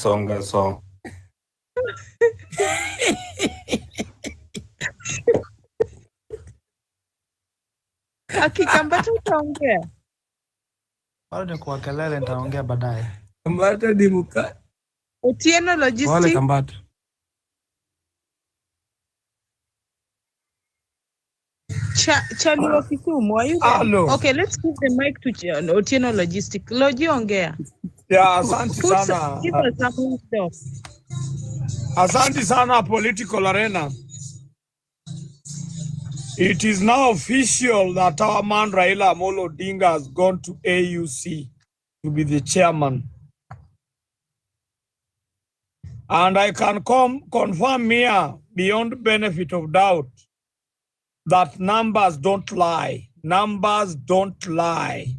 songa song. Akikambata utaongea. Bado kwa kelele nitaongea baadaye. Kambata ni muka. Otieno Logistic. Wale Kambata. Charlie wa Kisumu, are you there? Hello. Okay, let's give the mic to Otieno Logistic. Logi ongea. Yeah, asante sana. Give us some wisdom. Asante sana political arena. It is now official that our man Raila Amolo Odinga has gone to AUC to be the chairman. And I can confirm here, beyond benefit of doubt, that numbers don't lie. Numbers don't lie.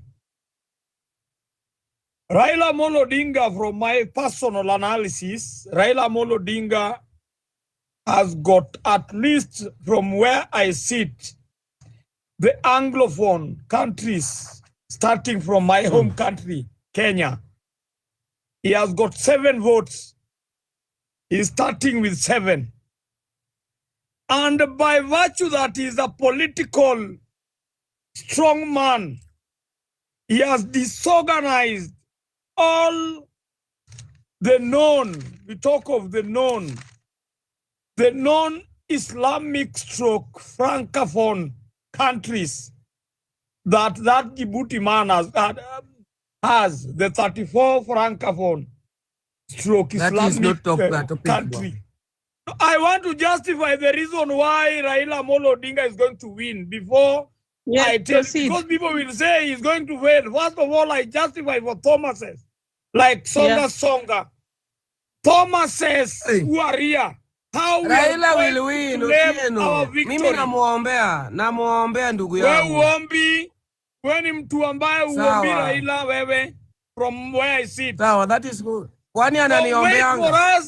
Raila Amolo Odinga, from my personal analysis, Raila Amolo Odinga has got, at least from where I sit, the Anglophone countries, starting from my home country, Kenya. He has got 7 votes. He's starting with 7. And by virtue that he is a political strong man, he has disorganized all the known, we talk of the non-Islamic stroke francophone countries that Djibouti man has the 34 francophone stroke Islamic country. I want to justify the reason why Raila Amolo Odinga is going to win before I tell, because people will say he's going to fail. First of all, I justify for Thomases, like Songa. Thomases who are here. How Raila will win. Mimi namuombea ndugu yangu. Wewe uombi, wewe ni mtu ambaye uombi Raila wewe, from where I sit. Sawa, that is good. Kwani ananiombeanga?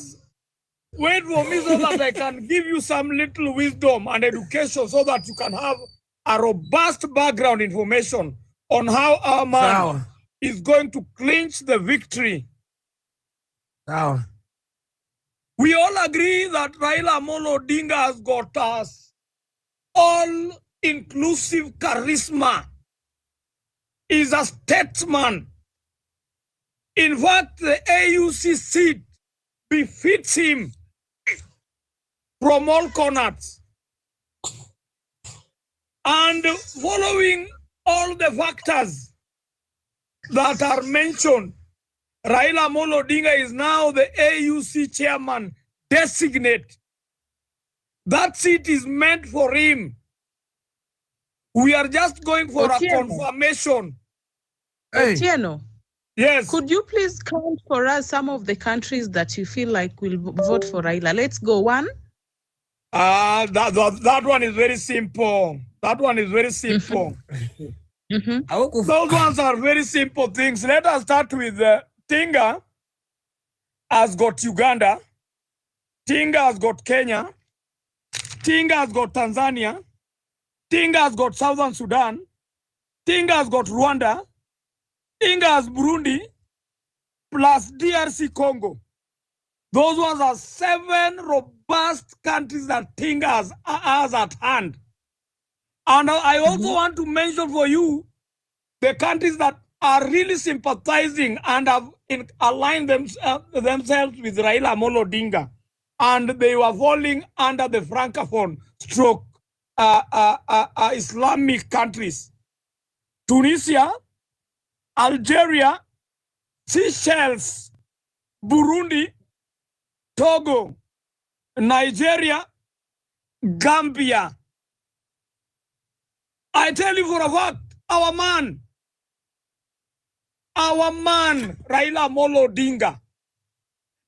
Wait for me so that I can give you some little wisdom and education so that you can have a robust background information on how our man is going to clinch the victory. We all agree that Raila Amolo Odinga has got us all-inclusive charisma. He's a statesman. In fact, the AUC seat befits him from all corners. And following all the factors that are mentioned, Raila Amolo Odinga is now the AUC chairman designate. That seat is meant for him. We are just going for a confirmation. Otieno. Yes. Could you please count for us some of the countries that you feel like will vote for Raila? Let's go. 1. That one is very simple. That one is very simple. Those ones are very simple things. Let us start with Tinga has got Uganda. Tinga has got Kenya. Tinga has got Tanzania. Tinga has got Southern Sudan. Tinga has got Rwanda. Tinga has Burundi plus DRC Congo. Those ones are 7 robust countries that Tinga has at hand. And I also want to mention for you the countries that are really sympathizing and have aligned themselves with Raila Amolo Odinga. And they were falling under the Francophone stroke Islamic countries. Tunisia, Algeria, Seychelles, Burundi, Togo, Nigeria, Gambia. I tell you for a fact, our man, Raila Amolo Odinga,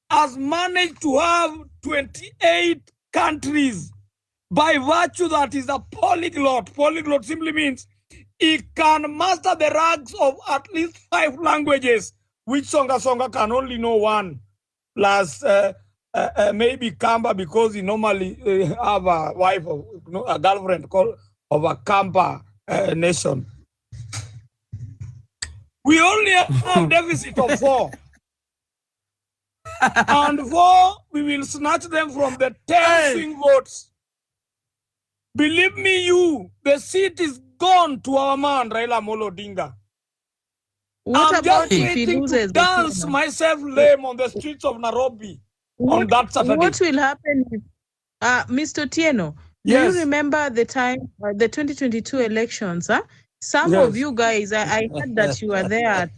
has managed to have 28 countries by virtue that is a polyglot. Polyglot simply means he can master the ranks of at least 5 languages, which Songa can only know 1, plus maybe Kamba, because he normally have a wife, a girlfriend of a Kamba nation. We only have deficit of 4. And 4, we will snatch them from the 10 swing votes. Believe me, the seat is gone to our man, Raila Amolo Odinga. I'm just waiting to dance myself lame on the streets of Nairobi on that Saturday. What will happen if, Mr. Tieno, do you remember the time, the 2022 elections? Some of you guys, I heard that you were there at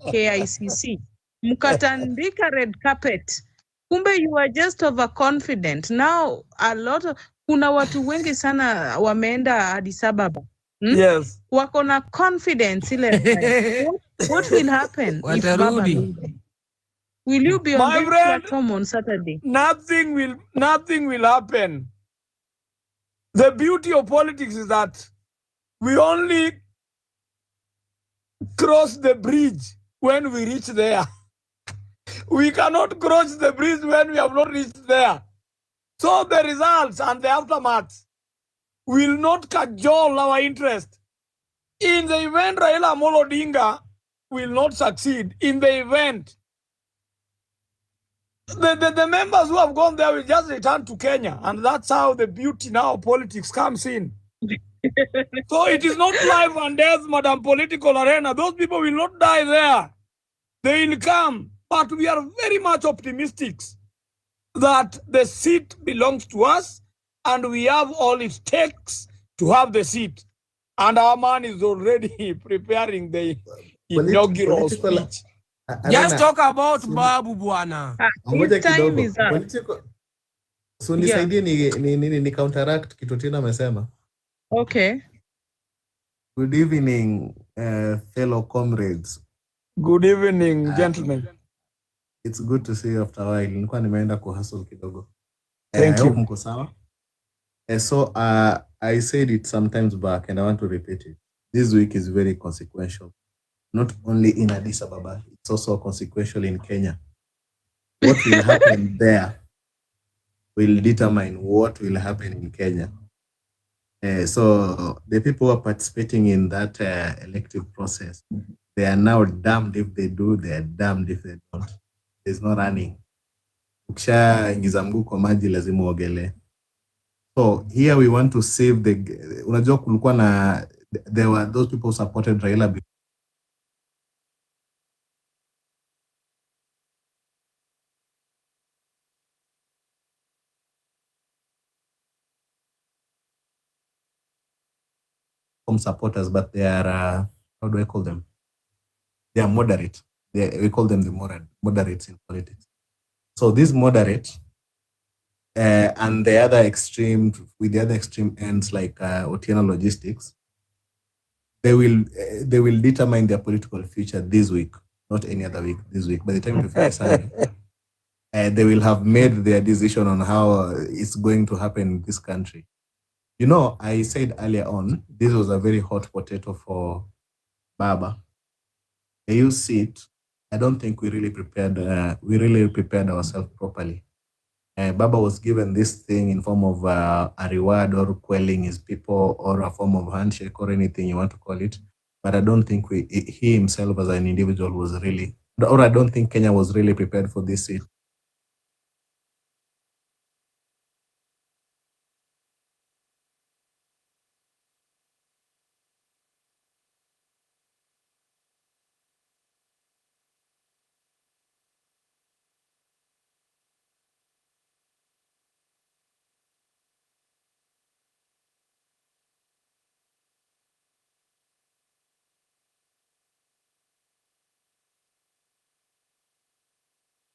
KICC. Mkatandika red carpet. Kumbe you were just overconfident. Now a lot of kuna watu wengi sana wameenda Addis Ababa. Yes. Wako na confidence ile. What will happen if Baba loses? Will you be on this platform on Saturday? Nothing will happen. The beauty of politics is that we only cross the bridge when we reach there. We cannot cross the bridge when we have not reached there. So the results and the aftermath will not cajole our interest. In the event Raila Amolo Odinga will not succeed, in the event, the members who have gone there will just return to Kenya. And that's how the beauty now of politics comes in. So it is not life and death, Madam Political Arena. Those people will not die there. They will come. But we are very much optimistic that the seat belongs to us and we have all it takes to have the seat. And our man is already preparing the inaugural speech. Just talk about Babu Bwana. His time is up. So nisaidie ni counteract kitu tena amesema. Okay. Good evening, fellow comrades. Good evening, gentlemen. It's good to see you after a while. Nilikuwa nimeenda kuhustle kidogo. Thank you. Mko sawa? So I said it sometimes back and I want to repeat it. This week is very consequential. Not only in Addis Ababa, it's also consequential in Kenya. What will happen there will determine what will happen in Kenya. So the people who are participating in that elective process, they are now damned if they do, they are damned if they don't. There's no running. Ukisha ingiza mguu kwa maji lazima uogelee. So here we want to save the, unajua kulikuwa na, there were those people who supported Raila supporters, but they are, how do I call them? They are moderate. We call them the moderates in politics. So this moderate and the other extreme, with the other extreme ends like Otieno Logistics, they will determine their political future this week, not any other week, this week. By the time we finish Sunday, they will have made their decision on how it's going to happen in this country. You know, I said earlier on, this was a very hot potato for Baba. You see it, I don't think we really prepared ourselves properly. Baba was given this thing in form of a reward or quelling his people or a form of handshake or anything you want to call it. But I don't think he himself as an individual was really, or I don't think Kenya was really prepared for this seat.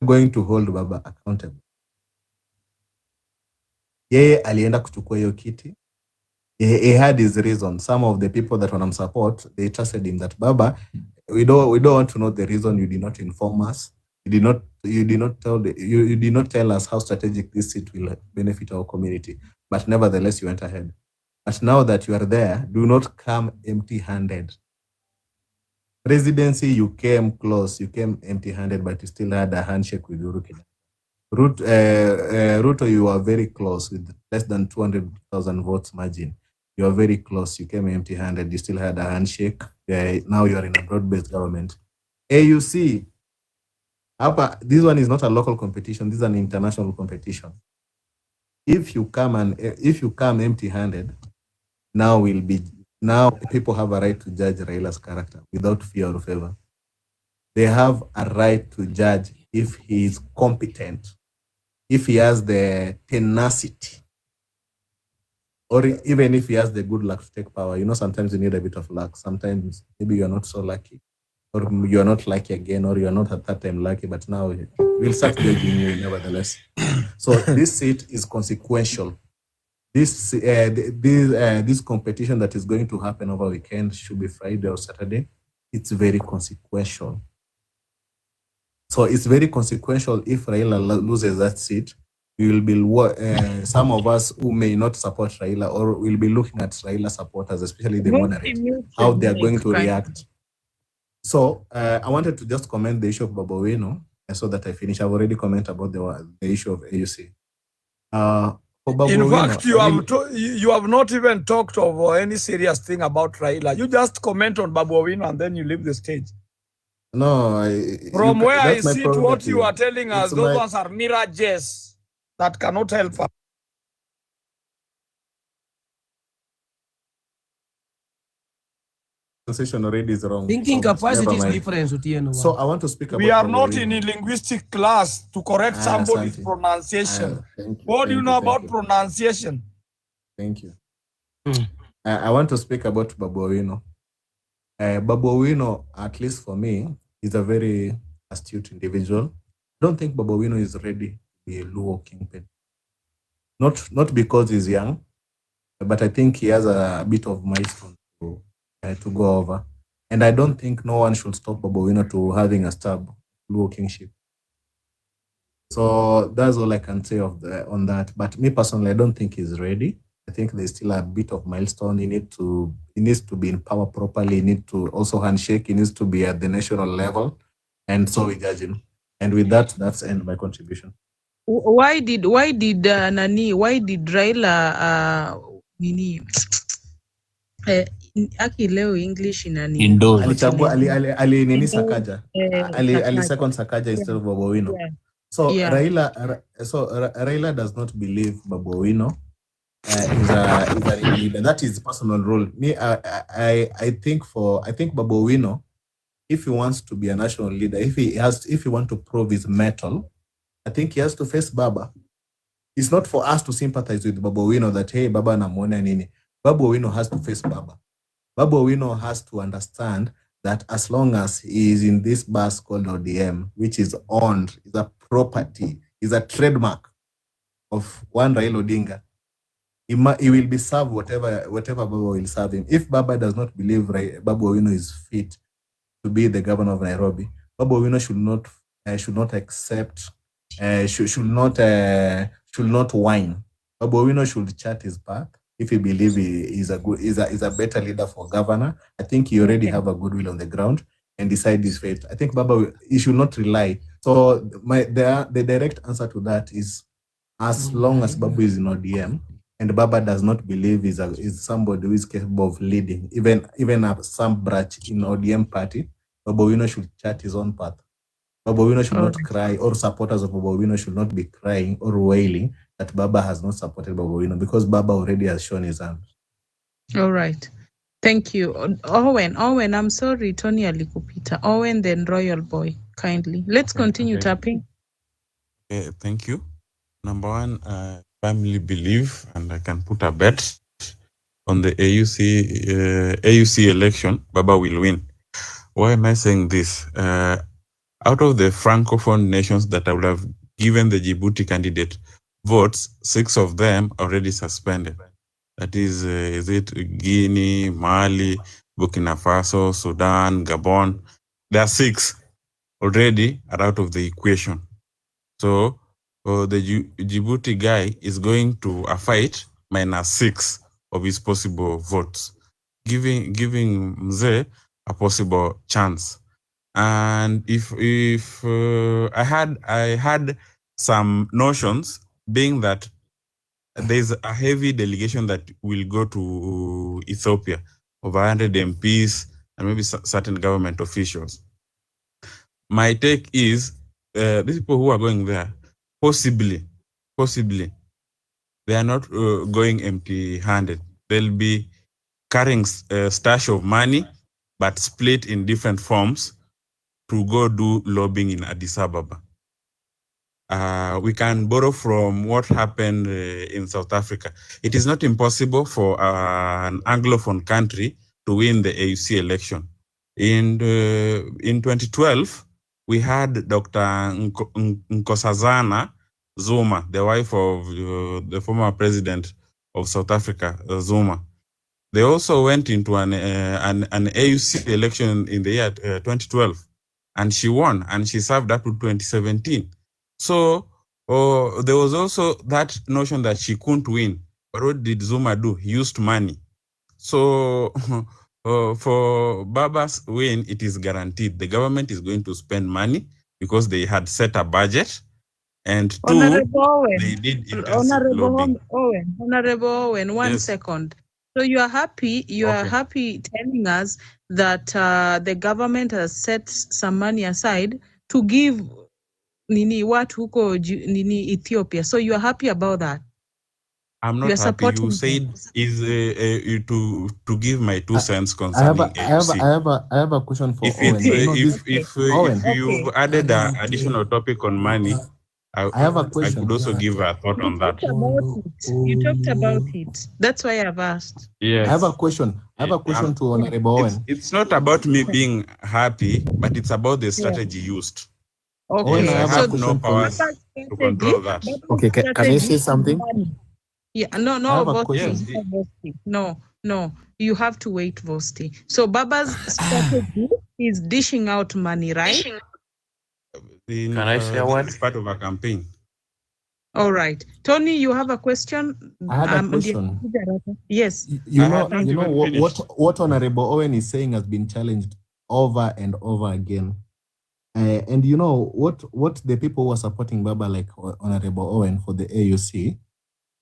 Going to hold Baba accountable. Yeye alienda kuchukua hiyo kiti. He had his reason. Some of the people that wanna support, they trusted him that Baba, we don't want to know the reason you did not inform us. You did not tell us how strategic this seat will benefit our community. But nevertheless, you went ahead. But now that you are there, do not come empty-handed. Presidency, you came close, you came empty-handed, but you still had a handshake with Uhuru Kenyatta. Ruto, you are very close with less than 200,000 votes margin. You are very close. You came empty-handed. You still had a handshake. Now you are in a broad-based government. AUC, This one is not a local competition. This is an international competition. If you come empty-handed, now people have a right to judge Raila's character without fear or favor. They have a right to judge if he is competent, if he has the tenacity, or even if he has the good luck to take power. Sometimes you need a bit of luck. Sometimes maybe you're not so lucky, or you're not lucky again, or you're not at that time lucky, but now we'll start judging you nevertheless. So this seat is consequential. This competition that is going to happen over weekend, should be Friday or Saturday, it's very consequential. So it's very consequential if Raila loses that seat. We will be some of us who may not support Raila, or will be looking at Raila supporters, especially the moderate, how they are going to react. So I wanted to just comment the issue of Babu Owino, so that I finish. I've already commented about the issue of AUC. In fact, you have not even talked of any serious thing about Raila. You just comment on Babu Owino and then you leave the stage. No, from where I see to what you are telling us, those ones are mirages that cannot help us. Already is wrong. Thinking capacity is different. So I want to speak about. We are not in a linguistic class to correct somebody's pronunciation. What do you know about pronunciation? Thank you. I want to speak about Babu Owino. Babu Owino, at least for me, is a very astute individual. I don't think Babu Owino is ready to be a Luo kingpin. Not because he's young, but I think he has a bit of milestone to go over. And I don't think no one should stop Babu Owino to having a stab Luo kingship. So that's all I can say on that. But me personally, I don't think he's ready. I think there's still a bit of milestone. He needs to be in power properly. He needs to also handshake. He needs to be at the national level. And so we judge him. And with that, that's end my contribution. Why did Raila aki leo English nani Sakaja second Sakaja instead of Babu Owino. So Raila does not believe Babu Owino is a leader. That is personal role. Me, I think Babu Owino, if he wants to be a national leader, if he want to prove his mettle, I think he has to face Baba. It's not for us to sympathize with Babu Owino that hey, Baba namwona nini. Babu Owino has to face Baba. Babu Owino has to understand that as long as he is in this bus called ODM, which is owned, is a property, is a trademark of one Raila Odinga, he will be served whatever Baba will serve him. If Baba does not believe Babu Owino is fit to be the governor of Nairobi, Babu Owino should not accept, should not whine. Babu Owino should chart his path. If he believes he is a better leader for governor, I think he already have a goodwill on the ground and decide his fate. I think Baba, he should not rely. So the direct answer to that is, as long as Babu is in ODM and Baba does not believe is somebody who is capable of leading, even some branch in ODM party, Babu Owino should chart his own path. Babu Owino should not cry, or supporters of Babu Owino should not be crying or wailing that Baba has not supported Babu Owino, because Baba already has shown his hand. All right. Thank you. Owen, I'm sorry, Tony alikupita. Owen, then Royal Boy, kindly. Let's continue tapping. Okay, thank you. Number one, I firmly believe, and I can put a bet on the AUC election, Baba will win. Why am I saying this? Out of the Francophone nations that I would have given the Djibouti candidate votes, 6 of them already suspended. That is it Guinea, Mali, Burkina Faso, Sudan, Gabon? There are 6 already out of the equation. So the Djibouti guy is going to a fight -6 of his possible votes, giving Mzee a possible chance. And if I had some notions, being that there's a heavy delegation that will go to Ethiopia of 100 MPs and maybe certain government officials. My take is these people who are going there, possibly, they are not going empty-handed. They'll be carrying a stash of money, but split in different forms to go do lobbying in Addis Ababa. We can borrow from what happened in South Africa. It is not impossible for an Anglophone country to win the AUC election. In 2012, we had Dr. Nkosazana Zuma, the wife of the former president of South Africa, Zuma. They also went into an AUC election in the year 2012, and she won, and she served up to 2017. So there was also that notion that she couldn't win. But what did Zuma do? He used money. So for Baba's win, it is guaranteed. The government is going to spend money because they had set a budget. And two, they did intensive lobbying. Honorable Owen, one second. So you are happy, are happy telling us that the government has set some money aside to give Ethiopia. So you are happy about that? I'm not happy. You said is to give my 2 cents concerning AUC. I have a question for Owen. If you've added an additional topic on money, I have a question. I could also give a thought on that. You talked about it. That's why I've asked. Yes. I have a question. To Honorable Owen. It's not about me being happy, but it's about the strategy used. Okay. Yes, I have no powers to control that. Okay, can I say something? Yeah, no, Vosti. No, you have to wait, Vosti. So Baba's strategy is dishing out money, right? Can I say one? It's part of a campaign. All right. Tony, you have a question? I have a question. Yes. You know what Honorable Owen is saying has been challenged over and over again. And you know what the people who are supporting Baba, like Honorable Owen for the AUC,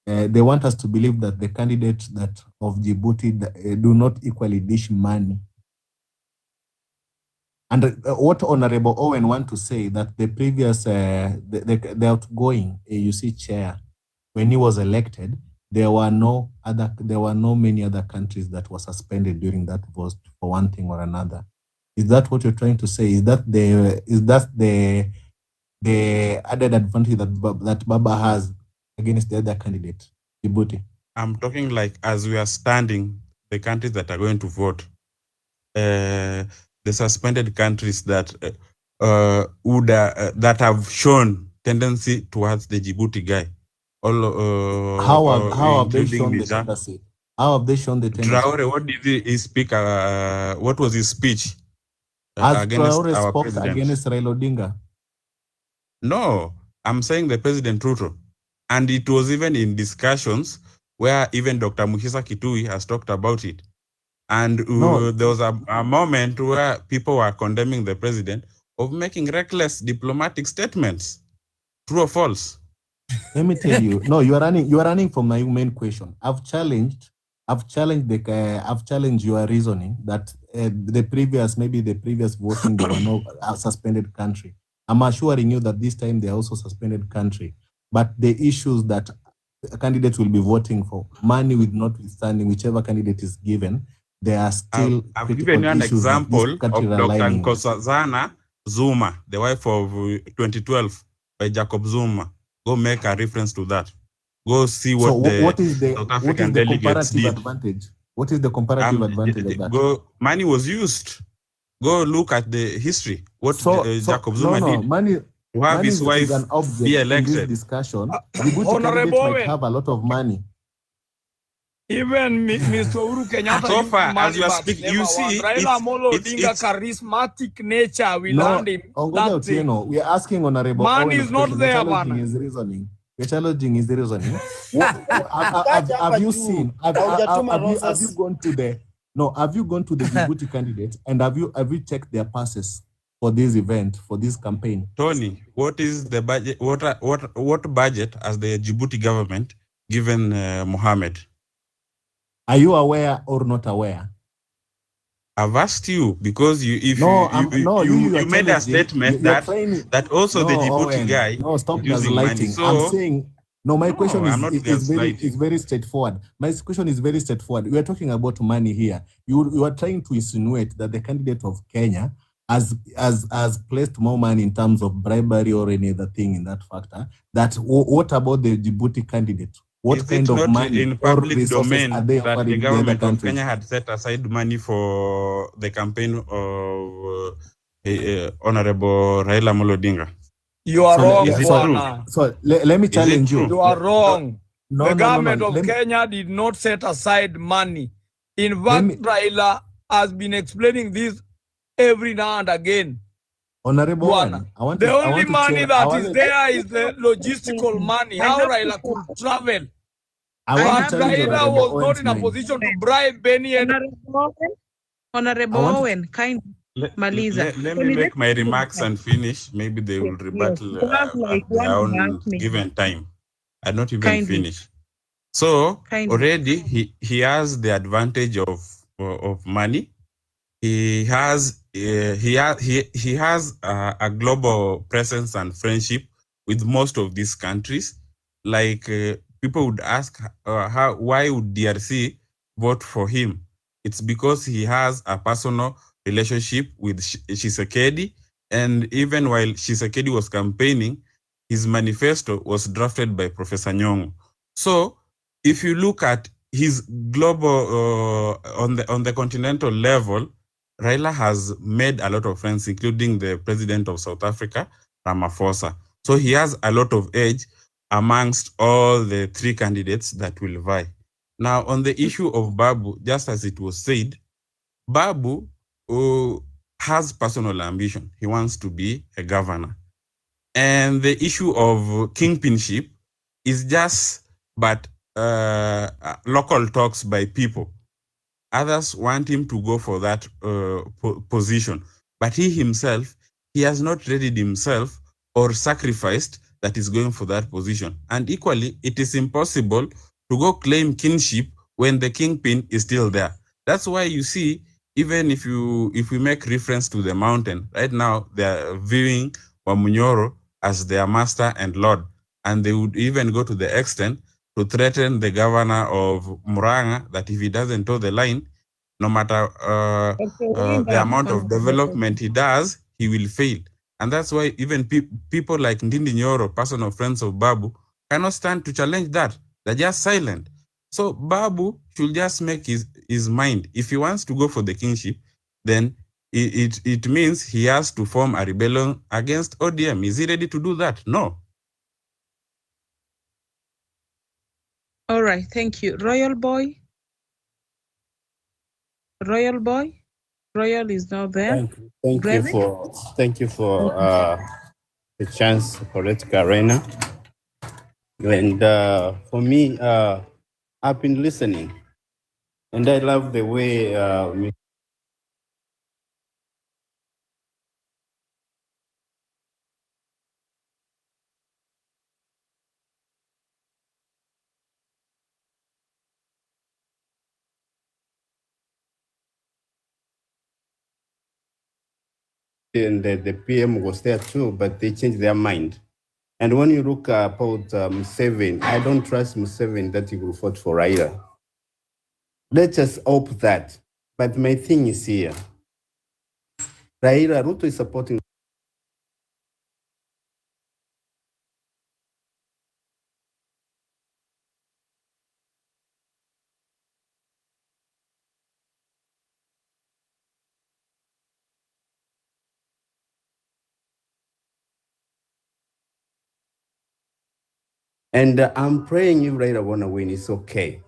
they want us to believe that the candidates that of Djibouti do not equally dish money. And what Honorable Owen want to say that the previous, the outgoing AUC chair, when he was elected, there were no many other countries that were suspended during that vote for one thing or another. Is that what you're trying to say? Is that the added advantage that Baba has against the other candidate, Djibouti? I'm talking like as we are standing, the countries that are going to vote, the suspended countries that that have shown tendency towards the Djibouti guy. How have they shown the tendency? How have they shown the tendency? Traore, what did he speak? What was his speech against our president? Against Raila Odinga? No, I'm saying the President Ruto. And it was even in discussions where even Dr. Michezo Kitui has talked about it. And there was a moment where people were condemning the president of making reckless diplomatic statements. True or false? Let me tell you. No, you are running from my main question. I've challenged your reasoning that the previous voting there were no suspended country. I'm assuring you that this time they are also suspended country. But the issues that candidates will be voting for, money with notwithstanding, whichever candidate is given, there are still I've given you an example of Dr. Nkosazana Zuma, the wife of 2012 by Jacob Zuma. Go make a reference to that. Go see what is the South African delegates did. Advantage? What is the comparative advantage of that? Money was used. Go look at the history. What Jacob Zuma did. Money to have his wife be elected. In this discussion, Honorable might have a lot of money. Even Mr. Uhuru Kenyatta, so far as you are speaking, you see, Raila Amolo Odinga charismatic nature will land him. We are asking Honorable man is not there, man. We're challenging his reasoning. Have you seen? Have you gone to the? No, have you gone to the Djibouti candidates and have you checked their passes for this event, for this campaign? Tony, what is the budget? What budget has the Djibouti government given Mohammed? Are you aware or not aware? I've asked you because you made a statement that also the Djibouti guy stop is using money. gaslighting. I'm saying no. My question is very straightforward. My question is very straightforward. We are talking about money here. You are trying to insinuate that the candidate of Kenya has placed more money in terms of bribery or any other thing in that factor. That what about the Djibouti candidate? What is kind of money in public or resources domain are they that the offering government the other of Kenya had set aside money for the campaign of Honorable Raila Amolo Odinga? You are wrong, Bwana. So let me challenge you. You are wrong. No, the government of Kenya did not set aside money. In fact, Raila has been explaining this every now and again. Honorable Bwana. The only money that is there is the logistical money, how Raila could travel. But Raila was not in a position to bribe Benny. Honorable Owen, kind Maliza. Let me make my remarks and finish. Maybe they will rebuttal at their own given time. I not even finish. So already he has the advantage of money. He has a global presence and friendship with most of these countries. Like people would ask, why would DRC vote for him? It's because he has a personal relationship with Tshisekedi, and even while Tshisekedi was campaigning, his manifesto was drafted by Professor Nyong'o. So if you look at his global on the continental level, Raila has made a lot of friends, including the president of South Africa, Ramaphosa. So he has a lot of edge amongst all the three candidates that will vie. Now, on the issue of Babu, just as it was said, Babu has personal ambition. He wants to be a governor. And the issue of kingpinship is just but local talks by people. Others want him to go for that position. But he himself, he has not readied himself or sacrificed that is going for that position. And equally, it is impossible to go claim kinship when the kingpin is still there. That's why you see, even if we make reference to the mountain, right now they are viewing Wamunyoro as their master and lord. And they would even go to the extent to threaten the governor of Muranga that if he doesn't toe the line, no matter the amount of development he does, he will fail. And that's why even people like Ndindi Nyoro, personal friends of Babu, cannot stand to challenge that. They're just silent. So Babu should just make his mind. If he wants to go for the kingship, then it means he has to form a rebellion against ODM. Is he ready to do that? No. All right, thank you. Royal Boy? Royal Boy? Royal is not there. Thank you for the chance political arena. And for me, I've been listening, and I love the way and the PM was there too, but they changed their mind. And when you look about Museveni, I don't trust Museveni that he will vote for Raila. Let's just hope that. But my thing is here. Raila, Ruto is supporting. And I'm praying if Raila want to win, it's okay.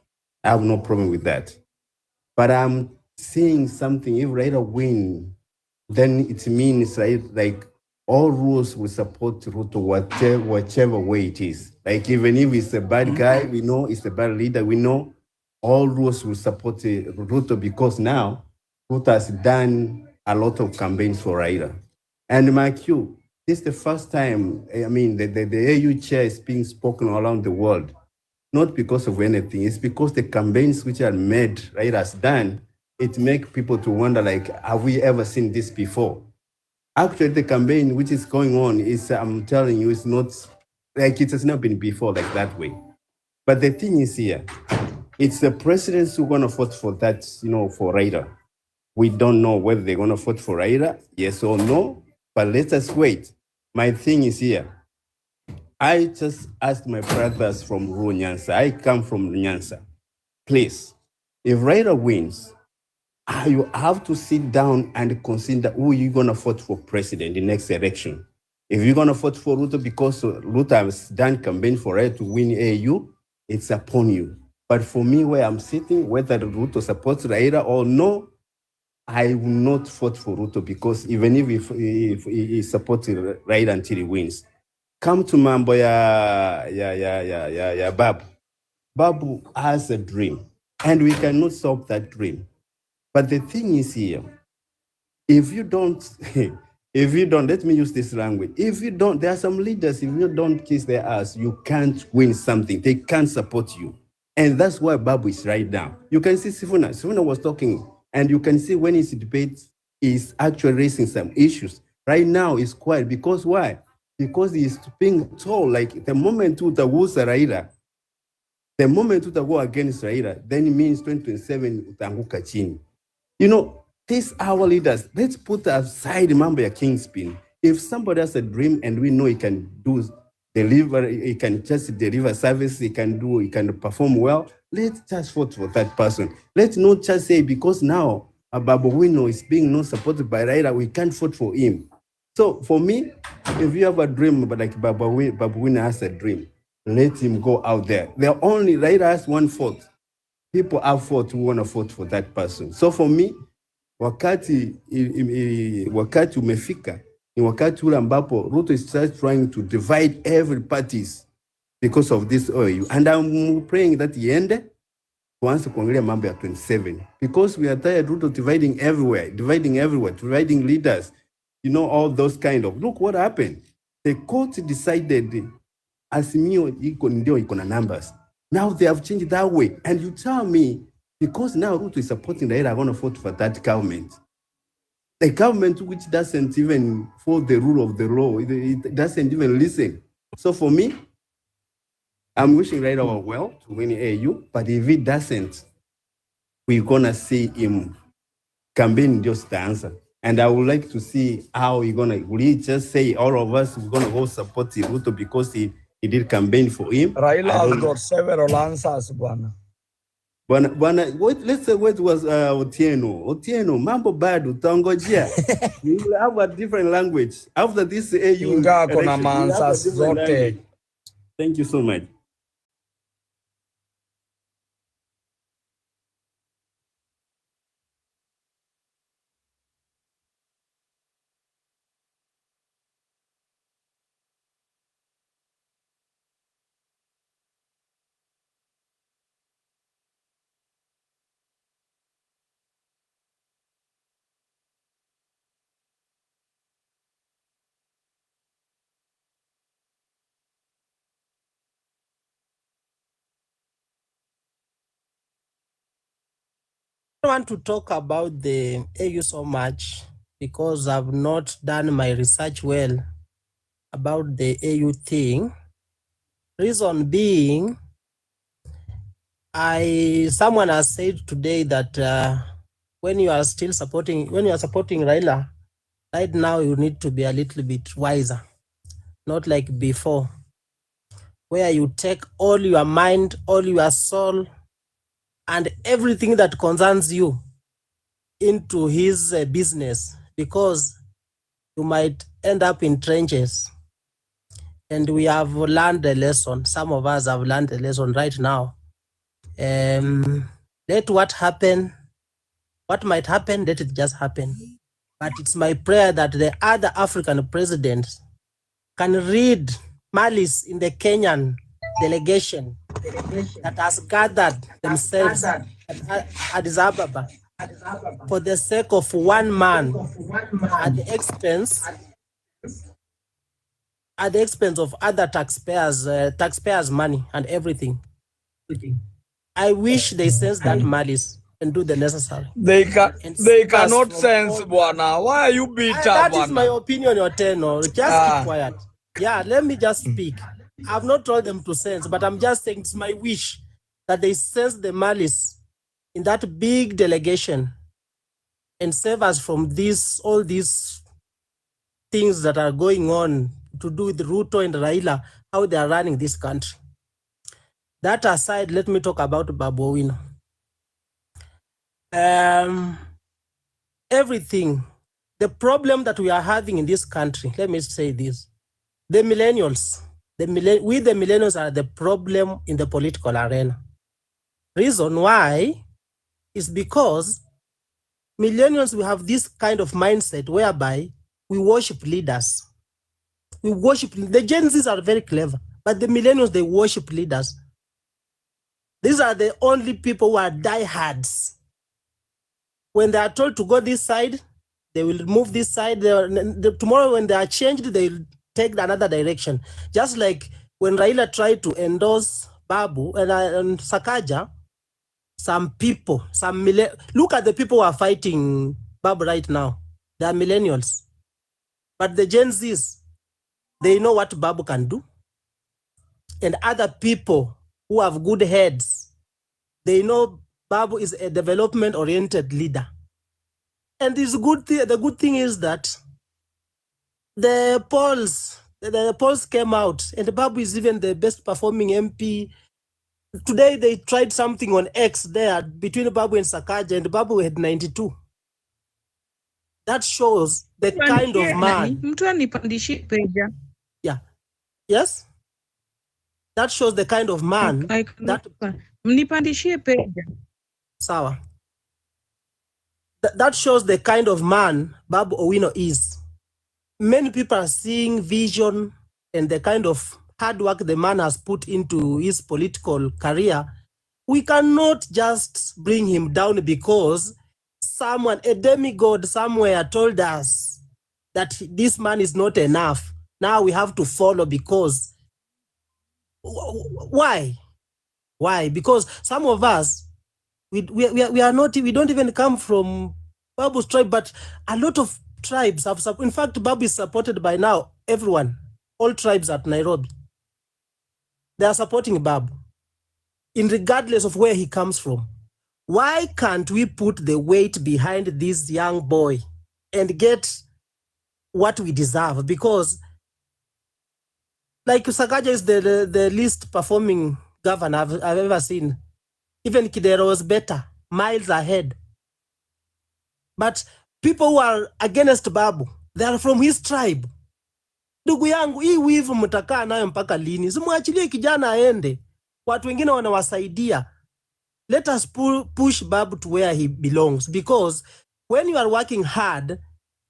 I have no problem with that. But I'm seeing something, if Raila win, then it means like all rules will support Ruto whichever way it is. Like even if it's a bad guy, we know it's a bad leader, we know all rules will support Ruto because now Ruto has done a lot of campaigns for Raila. And Mark you, this is the first time, I mean, the AU chair is being spoken around the world, not because of anything. It's because the campaigns which are made, Raila has done, it makes people to wonder, like, have we ever seen this before? Actually, the campaign which is going on is, I'm telling you, it's not like it has not been before like that way. But the thing is here, it's the presidents who are going to vote for that, for Raila. We don't know whether they're going to vote for Raila, yes or no, but let us wait. My thing is here. I just asked my brothers from Nyanza. I come from Nyanza. Please, if Raila wins, you have to sit down and consider who you're going to vote for president in the next election. If you're going to vote for Ruto because Ruto has done campaign for Raila to win AU, it's upon you. But for me, where I'm sitting, whether Ruto supports Raila or no, I will not vote for Ruto because even if he supports Raila until he wins. Come to mambo ya Babu. Babu has a dream, and we cannot stop that dream. But the thing is here, if you don't, let me use this language. If you don't, there are some leaders, if you don't kiss their ass, you can't win something. They can't support you. And that's why Babu is right now. You can see Sifuna. Sifuna was talking, and you can see when his debate is actually raising some issues. Right now, it's quiet. Because why? Because he's being told, like, the moment to the Raila, the moment to go against Raila, then it means 2027 utanguka chini. These our leaders, let's put aside mambo ya Kingspin. If somebody has a dream and we know he can deliver, he can just deliver service, he can perform well, let's just vote for that person. Let's not just say because now Babu Wino is being not supported by Raila, we can't vote for him. So for me, if you have a dream, but like Babu Wino has a dream, let him go out there. Raila has one vote. People have vote who want to vote for that person. So for me, wakati umefika ni wakati ule ambapo Ruto is just trying to divide every parties because of this oil. And I'm praying that iende tuanze kuangalia mambo ya 27 because we are tired Ruto dividing everywhere, dividing leaders, all those kind of. Look what happened. The court decided Azimio iko na numbers. Now they have changed that way. And you tell me, because now Ruto is supporting the Raila, I'm going to vote for that government. The government which doesn't even follow the rule of the law, it doesn't even listen. So for me, I'm wishing Raila well to win AU, but if it doesn't, we're going to see him campaign just the answer. And I would like to see how will he just say all of us, we're going to go support Ruto because he did campaign for him. Raila has got several answers, Bwana. Let's say what was Otieno, mambo bado utangojea. We will have a different language. After this AU election, Thank you so much. Want to talk about the AU so much because I've not done my research well about the AU thing. Reason being, someone has said today that when you are supporting Raila, right now you need to be a little bit wiser, not like before, where you take all your mind, all your soul, and everything that concerns you into his business, because you might end up in trenches. And we have learned a lesson. Some of us have learned a lesson right now. Let what might happen, let it just happen. But it's my prayer that the other African presidents can read malice in the Kenyan delegation that has gathered themselves at Addis Ababa for the sake of one man at the expense of other taxpayers' money and everything. I wish they sense that malice and do the necessary. They cannot sense, Bwana. Why are you bitter, That is my opinion, Oteno. Just keep quiet. Yeah, let me just speak. I've not told them to sense, but I'm just saying it's my wish that they sense the malice in that big delegation and save us from all these things that are going on to do with Ruto and Raila, how they are running this country. That aside, let me talk about Babu Owino. Everything, the problem that we are having in this country, let me say this, the millennials, we the millennials are the problem in the political arena. Reason why is because millennials, we have this kind of mindset whereby we worship leaders. We worship, the Gen Zs are very clever, but the millennials, they worship leaders. These are the only people who are diehards. When they are told to go this side, they will move this side. Tomorrow when they are changed, they will take another direction. Just like when Raila tried to endorse Babu and Sakaja, some people, look at the people who are fighting Babu right now. They are millennials. But the Gen Zs, they know what Babu can do. And other people who have good heads, they know Babu is a development-oriented leader. And the good thing is that the polls came out, and Babu is even the best performing MP. Today they tried something on X there between Babu and Sakaja, and Babu had 92. That shows the kind of man. Yeah. Yes? That shows the kind of man. Sawa. That shows the kind of man Babu Owino is. Many people are seeing vision and the kind of hard work the man has put into his political career. We cannot just bring him down because someone, a demigod somewhere told us that this man is not enough. Now we have to follow because why? Why? Because some of us, we don't even come from Babu's tribe, but a lot of tribes have support. In fact, Babu is supported by now everyone, all tribes at Nairobi. They are supporting Babu, regardless of where he comes from. Why can't we put the weight behind this young boy and get what we deserve? Because like Sakaja is the least performing governor I've ever seen. Even Kidero was better, miles ahead. But people who are against Babu, they are from his tribe. Ndugu yangu, hii wivu mtakaa nayo mpaka lini? Simuachilie kijana aende. Watu wengine wanawasaidia. Let us push Babu to where he belongs, because when you are working hard,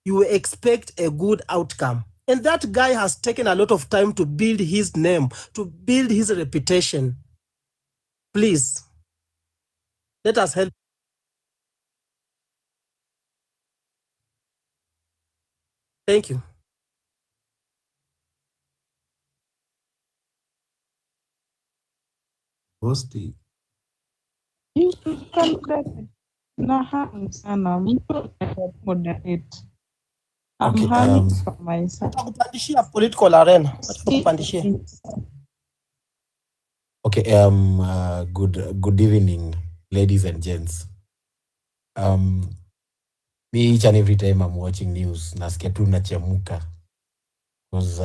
you expect a good outcome. And that guy has taken a lot of time to build his name, to build his reputation. Please, let us help. Thank you. Bosti. Political arena. Okay, good evening, ladies and gents. Me each and every time I'm watching news, nasikia tu nachemuka. Because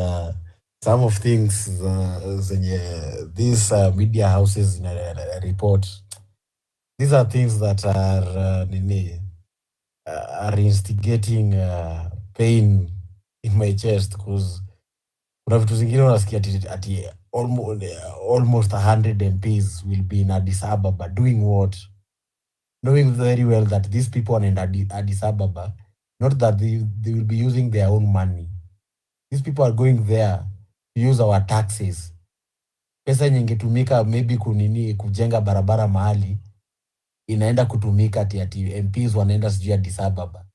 some of things these media houses report, these are things that are instigating pain in my chest, because kuna vitu zingine unasikia ati almost 100 MPs will be in Addis Ababa doing what? Knowing very well that these people are in Addis Ababa, not that they will be using their own money. These people are going there to use our taxes. Pesa nyingetumika maybe kujenga barabara mahali, inaenda kutumika ati MPs wanaenda sijui Addis Ababa.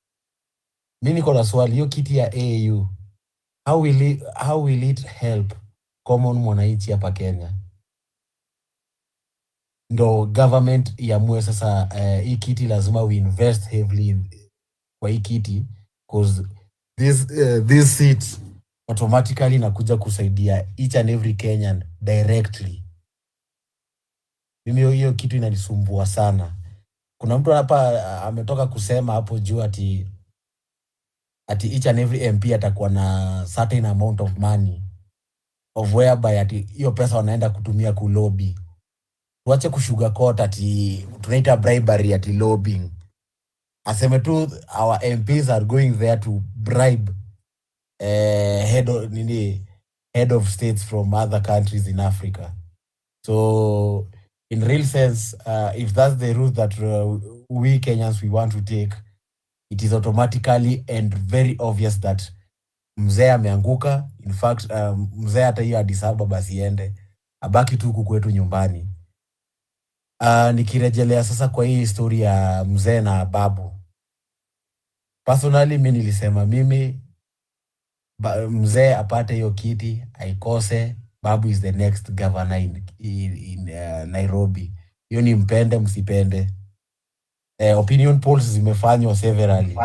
Mimi niko na swali, hiyo kiti ya AU, how will it help common mwananchi hapa Kenya? ndo government iamue sasa hii kiti lazima we invest heavily kwa hii kiti because this seat automatically inakuja kusaidia each and every Kenyan directly. Mimi hiyo kitu inanisumbua sana. Kuna mtu hapa ametoka kusema hapo juu ati each and every MP atakuwa na certain amount of money of whereby ati hiyo pesa wanaenda kutumia kulobi. Tuache kusugarcoat ati tunaita bribery ati lobbying. Aseme tu our MPs are going there to bribe head of states from other countries in Africa. So in real sense, if that's the route that we Kenyans we want to take, it is automatically and very obvious that mzee ameanguka. In fact, mzee hata hiyo Addis Ababa asiende, abaki tu huku kwetu nyumbani. Nikirejelea sasa kwa hii historia ya mzee na babu. Personally, mimi nilisema mzee apate hiyo kiti, aikose, babu is the next governor in Nairobi. Hiyo ni mpende msipende. Opinion polls zimefanywa severally.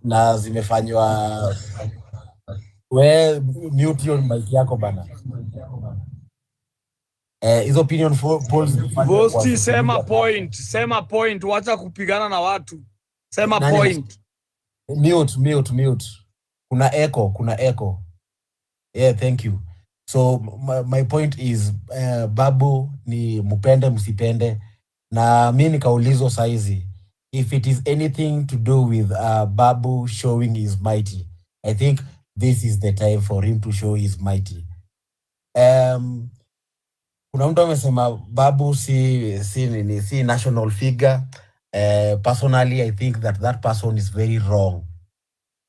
Na zimefanywa mute your mic yako bana. Hizo opinion polls Vosti, sema point, wacha kupigana na watu. Sema point. Mute. Kuna echo. Yeah, thank you. So my point is babu ni mupende msipende, na mimi nikaulizwa saizi if it is anything to do with babu showing his mighty. I think this is the time for him to show his mighty. Kuna mtu amesema babu si national figure. Personally, I think that person is very wrong,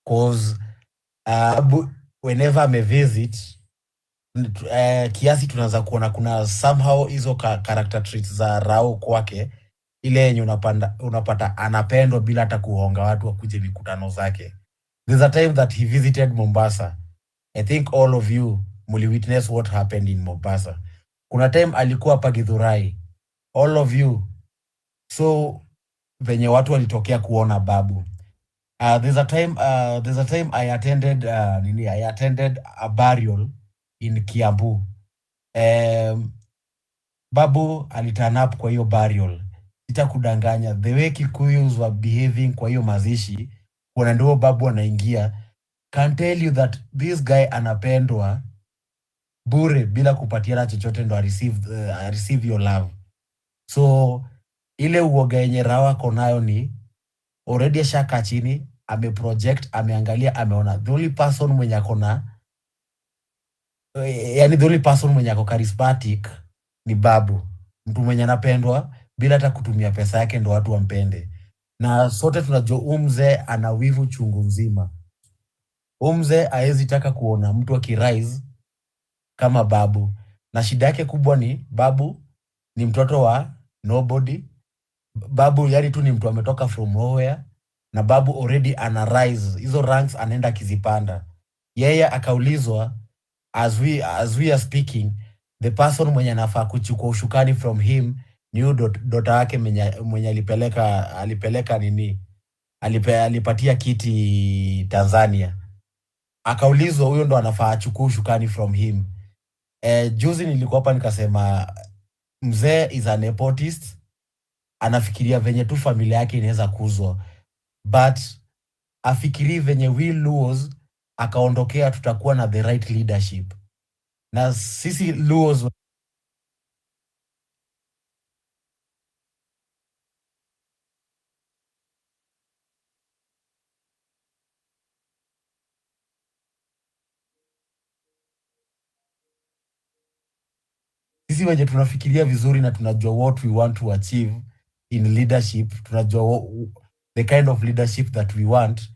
because whenever me visit kiasi tunaanza kuona kuna somehow hizo character traits za Rao kwake, ile yenye unapata anapendwa bila hata kuhonga watu wakuje mikutano zake. There's a time that he visited Mombasa. I think all of you muli witness what happened in Mombasa. Kuna time alikuwa hapa Githurai, all of you. So venye watu walitokea kuona babu. There's a time I attended a burial in Kiambu. Babu aliturn up kwa hiyo burial. Sitakudanganya, the way Kikuyus were behaving kwa hiyo mazishi, kuna ndio babu anaingia, can tell you that this guy anapendwa bure bila kupatiana chochote ndo receive your love. So ile uoga yenye Rawa konayo ni already ashaka chini, ameproject, ameangalia, ameona the only person mwenye akona, yani the only person mwenye ako charismatic ni babu, mtu mwenye anapendwa bila hata kutumia pesa yake ndo watu wampende. Na sote tunajua umze ana wivu chungu mzima. Umze haezi taka kuona mtu akirise kama babu, na shida yake kubwa ni babu ni mtoto wa nobody. Babu yani tu ni mtu ametoka from nowhere, na babu already ana rise, hizo ranks anaenda kizipanda. Yeye akaulizwa, as we are speaking, the person mwenye anafaa kuchukua ushukani from him ni dota yake mwenye alipeleka alipatia kiti Tanzania. Akaulizwa huyo ndo anafaa achukue ushukani from him. Juzi nilikuwa hapa nikasema mzee is a nepotist, anafikiria venye tu familia yake inaweza kuzwa, but afikiri venye we Luos akaondokea tutakuwa na the right leadership. Na sisi Luos wenye tunafikiria vizuri na tunajua what we want to achieve in leadership, tunajua the kind of leadership that we want.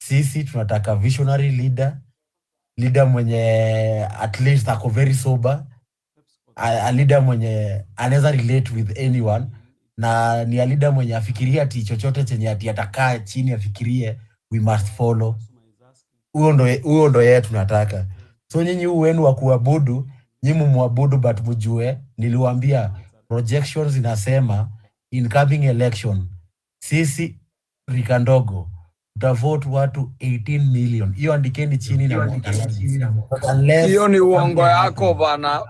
Sisi tunataka visionary leader mwenye at least ako very sober, a leader mwenye anaweza relate with anyone, na ni a leader mwenye afikiria ati chochote chenye ati atakaa chini afikirie we must follow. Huyo ndo yeye tunataka. So nyinyi wenu wa kuabudu nyimu mwabudu but mujue niliwaambia projections inasema incoming election sisi rika ndogo tutavote watu 18 million. Hiyo andikeni chini na Hiyo ni uongo yako bana.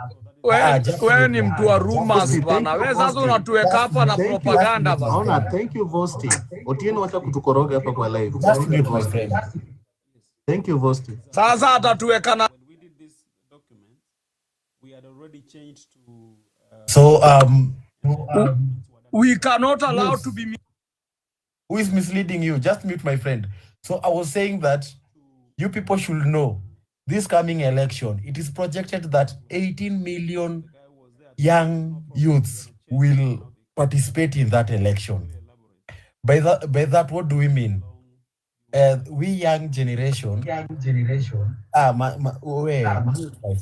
Wewe ni mtu wa rumors bana. Wewe sasa unatuweka hapa na propaganda bana. Thank you Vosti. Otieno wacha kutukoroga hapa kwa live. Thank you Vosti. Sasa atatuweka na so we cannot allow to be who is misleading you? Just mute my friend. So I was saying that you people should know this coming election, it is projected that 18 million young youths will participate in that election. By that, what do we mean? We young generation. My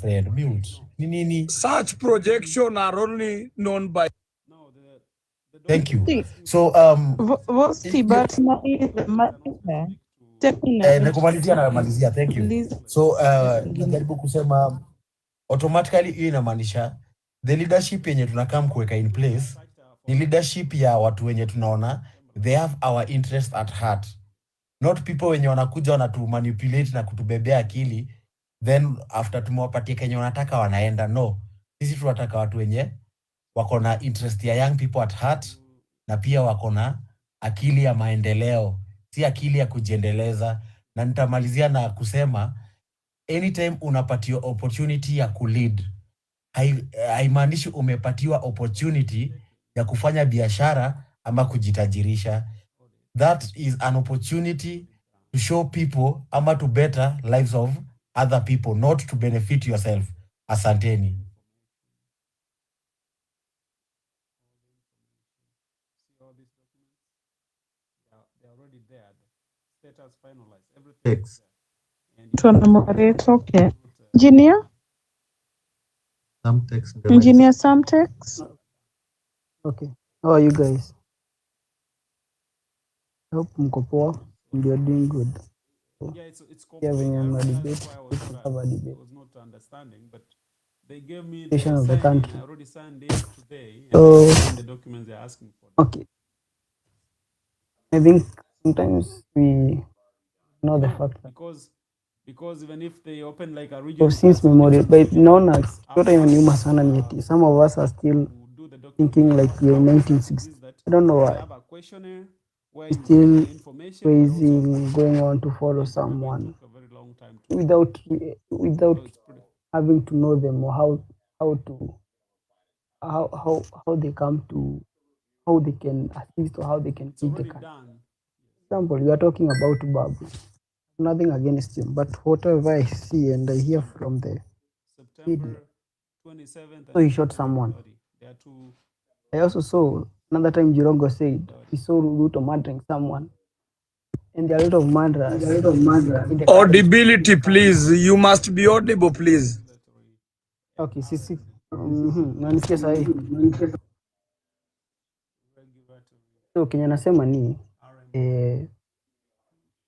friend, mute. Such projection are only known by. Thank you. So nakumalizia, thank you. So najaribu kusema automatically hiyo inamaanisha the leadership yenye tunakam kuweka in place ni leadership ya watu wenye tunaona they have our interest at heart, not people wenye wanakuja wanatu manipulate na kutubebea akili then after tumewapatia kenye wanataka wanaenda. No, sisi tunataka watu wenye wako na interest ya young people at heart na pia wako na akili ya maendeleo, si akili ya kujiendeleza. Na nitamalizia na kusema anytime unapatiwa opportunity ya kulead, haimaanishi umepatiwa opportunity ya kufanya biashara ama kujitajirisha. That is an opportunity to show people ama to better lives of other people, not to benefit yourself. Asanteni. Okay. Engineer? Engineer Samtex? Okay. How are you guys? I hope mko poa and you are doing good. Yeah, when you're in a debate, we can have a debate. Of the country. So, okay. I think sometimes we know the fact that even if they open like a region since memorial, but no, it's not even new masana yet. Some of us are still thinking like we're in 1960s. I don't know why. Still raising, going on to follow someone without having to know them or how they come to, how they can assist or how they can feed the country. For example, we are talking about Babu. Nothing against him, but whatever I see and I hear from the media, so he shot someone. I also saw another time Jirongo said he saw Ruto murdering someone, and there are a lot of murderers. Audibility, please. You must be audible, please. Okay, sisi. Nanisikia sahi. So Kenya nasema ni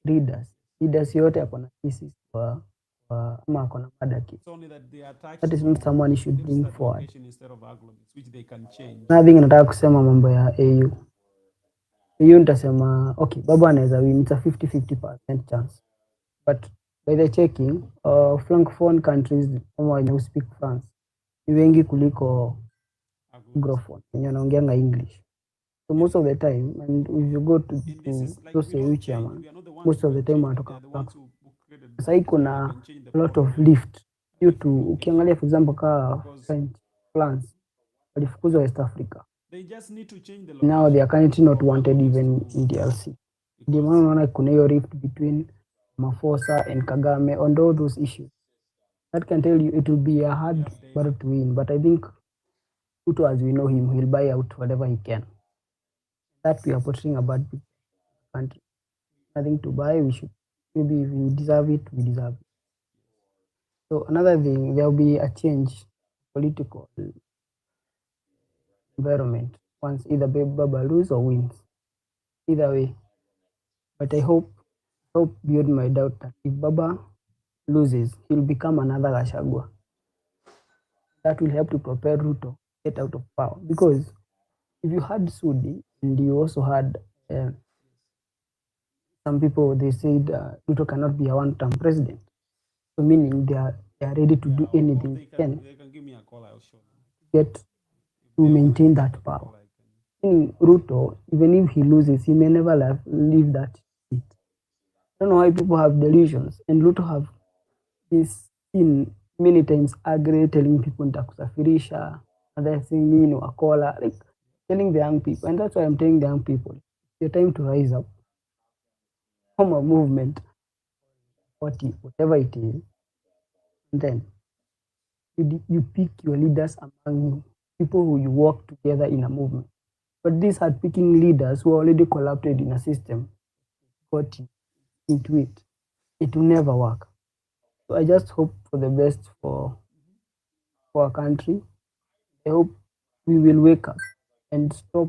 leaders yote ako na kesi kwa ama ako na mada kesi. That is not someone you should bring forward. Nothing nataka kusema mambo ya AU. AU nitasema okay, Baba anaweza win, it's a 50-50% chance. But by the checking, francophone countries kama wenye speak France ni wengi kuliko anglophone wenye wanaongeanga English. So most of the time, and if you go to those AU chairman, most of the time wanatoka hapa. Sasa iko na a lot of lift due to, ukiangalia for example ka France walifukuzwa West Africa. Now they are currently not wanted even in DRC. Ndio maana unaona kuna hiyo rift between Mafosa and Kagame on all those issues. That can tell you it will be a hard battle to win, but I think Ruto, as we know him, he'll buy out whatever he can. That we are portraying a bad country. Nothing to buy, we should, maybe if we deserve it, we deserve it. So another thing, there will be a change political environment once either Baba loses or wins. Either way. But I hope beyond my doubt that if Baba loses, he'll become another Gachagua. That will help to propel Ruto get out of power. Because if you had Sudi and you also had some people, they said Ruto cannot be a one-term president. So meaning they are ready to do anything they can give me a call. I'll show them. Get to maintain that power. Meaning Ruto, even if he loses, he may never leave that seat. I don't know why people have delusions, and Ruto have is seen many times agree telling people nitakusafirisha, and they're saying mimi ni wakola, like telling the young people. And that's why I'm telling the young people, it's your time to rise up, form a movement, whatever it is, and then you pick your leaders among you, people who you work together in a movement. But these are picking leaders who are already collapsed in a system, got into it. It will never work. So I just hope for the best for our country. I hope we will wake up and stop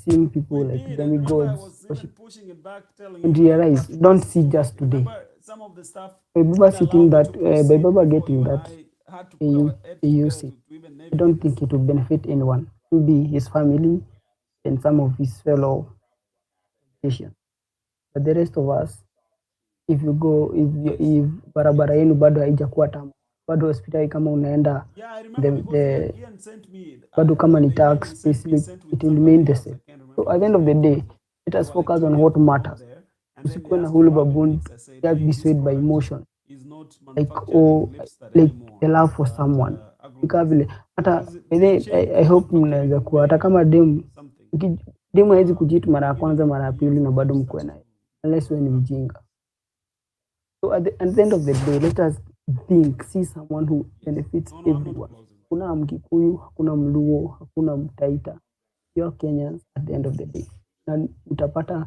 seeing people like demigods and realize, don't see just today. By Baba sitting that, by Baba getting that AU seat, I don't think it will benefit anyone. It will be his family and some of his fellow politicians. But the rest of us, if you go, if barabara yenu bado haijakuwa tamu, bado hospitali kama unaenda bado kama ni tax, it will remain the same. So at the end of the day, let us focus on what matters. Usikuwe na hulu baboon, just be swayed by emotion, like the love for someone. Vile hata I hope mnaweza kuwa hata kama demu hawezi kujitu mara ya kwanza mara ya pili na bado mkuwe naye, unless wewe ni mjinga. So at the end of the day, let us see someone who benefits everyone. Hakuna Mkikuyu, hakuna Mluo, hakuna Mtaita. You're Kenyans at the end of the day. Na utapata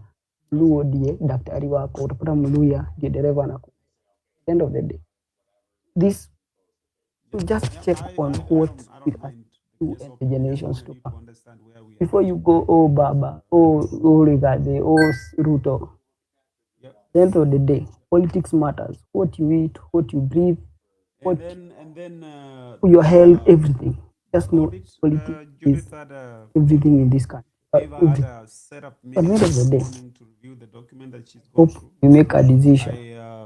Mluo ndiye daktari wako, utapata Mluya ndiye dereva wako. At the end of the day, this to just check on what we are to and the generations to come. Before you go, oh Baba, oh Rigade, oh Ruto. At the end of the day, politics matters. What you eat, what you breathe, your health, everything. Just know politics is everything in this country. At the end of the day, hope we make a decision.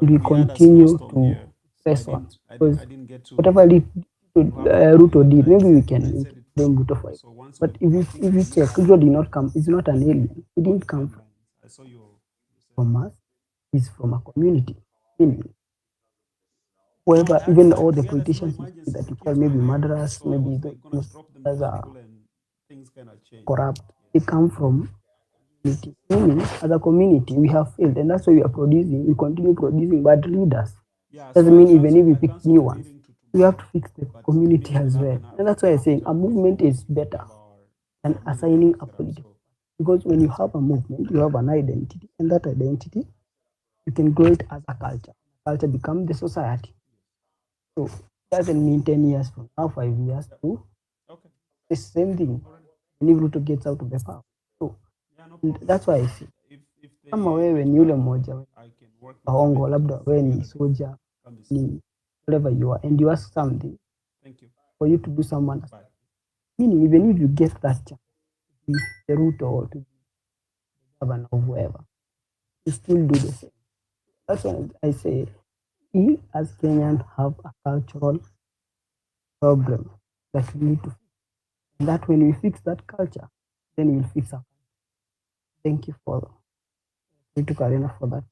We continue to press on. Because whatever Ruto did, maybe we can blame Ruto for it. But if you check, Ruto did not come, it's not an alien. He didn't come from us. He's from a community. Whoever, even all the politicians that you call maybe murderers, maybe those are corrupt, they come from community. Meaning, as a community, we have failed, and that's why we continue producing bad leaders. Doesn't mean even if we pick new ones, we have to fix the community as well. And that's why I'm saying a movement is better than assigning a political. Because when you have a movement, you have an identity, and that identity, you can grow it as a culture. Culture becomes the society. So it doesn't mean 10 years from now, 5 years to the same thing. And if Ruto gets out of the power. So that's why I say, kama wewe ni yule mmoja waongo, labda wewe ni soldier, ni whatever you are, and you ask something for you to do someone else. Meaning, even if you get that chance to be the Ruto or to be the governor of whoever, you still do the same. That's why I say, we as Kenyans have a cultural problem that we need to fix. And that when we fix that culture, then we'll fix our country. Thank you for Karina for that.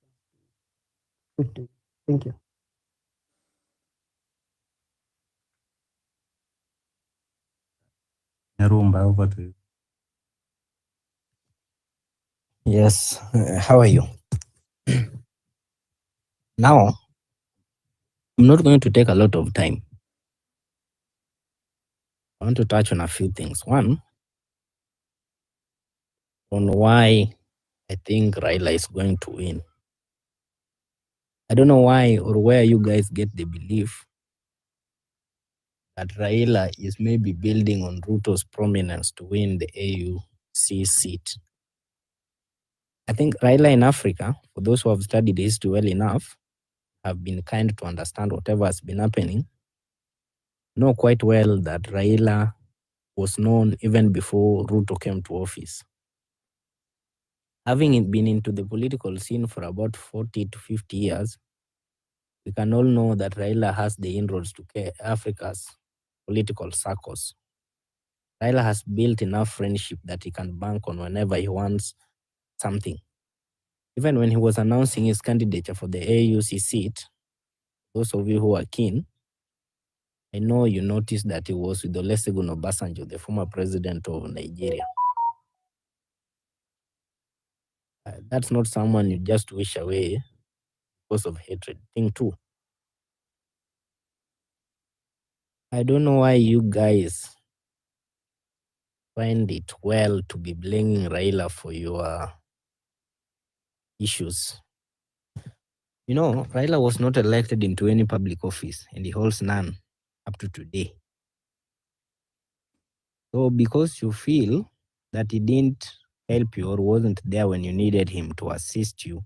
Good to you. Thank you. Rumba, over to you. Yes, how are you? Now, I'm not going to take a lot of time. I want to touch on a few things. One, on why I think Raila is going to win. I don't know why or where you guys get the belief that Raila is maybe building on Ruto's prominence to win the AUC seat. I think Raila in Africa, for those who have studied history well enough, have been kind to understand whatever has been happening. know quite well that Raila was known even before Ruto came to office. Having been into the political scene for about 40 to 50 years, we can all know that Raila has the inroads to Africa's political circles. Raila has built enough friendship that he can bank on whenever he wants something. Even when he was announcing his candidature for the AUC seat, those of you who are keen, I know you noticed that he was with Olusegun Obasanjo, the former president of Nigeria. That's not someone you just wish away because of hatred. Thing two, I don't know why you guys find it well to be blaming Raila for your issues. You know, Raila was not elected into any public office and he holds none up to today. So because you feel that he didn't help you or wasn't there when you needed him to assist you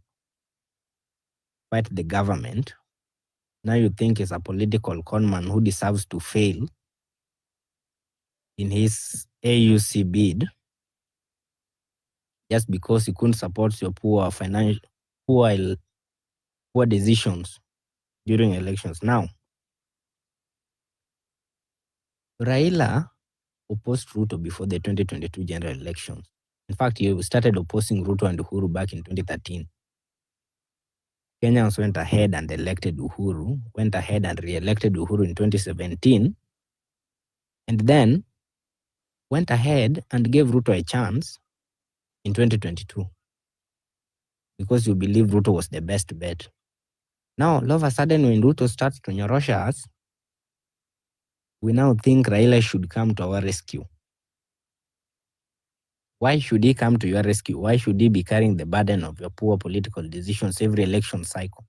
fight the government, now you think he's a political conman who deserves to fail in his AUC bid just because he couldn't support your poor decisions during elections. Now, Raila opposed Ruto before the 2022 general elections. In fact, he started opposing Ruto and Uhuru back in 2013. Kenyans went ahead and elected Uhuru, went ahead and re-elected Uhuru in 2017, and then went ahead and gave Ruto a chance in 2022 because you believe Ruto was the best bet. Now, all of a sudden, when Ruto starts to nyorosha us, we now think Raila should come to our rescue. Why should he come to your rescue? Why should he be carrying the burden of your poor political decisions every election cycle?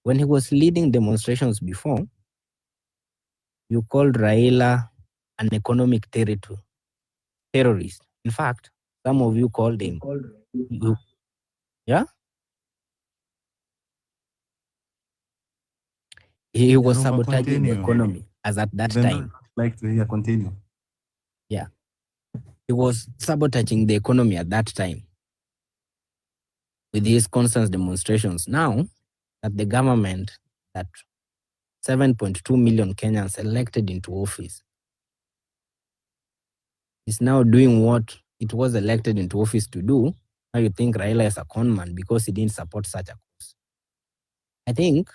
When he was leading demonstrations before, you called Raila an economic terrorist. In fact, some of you called him. Yeah? He was sabotaging the economy as at that time. Like to hear continue. Yeah. He was sabotaging the economy at that time with his constant demonstrations. Now that the government, that 7.2 million Kenyans elected into office, is now doing what it was elected into office to do, now you think Raila is a conman because he didn't support such a cause. I think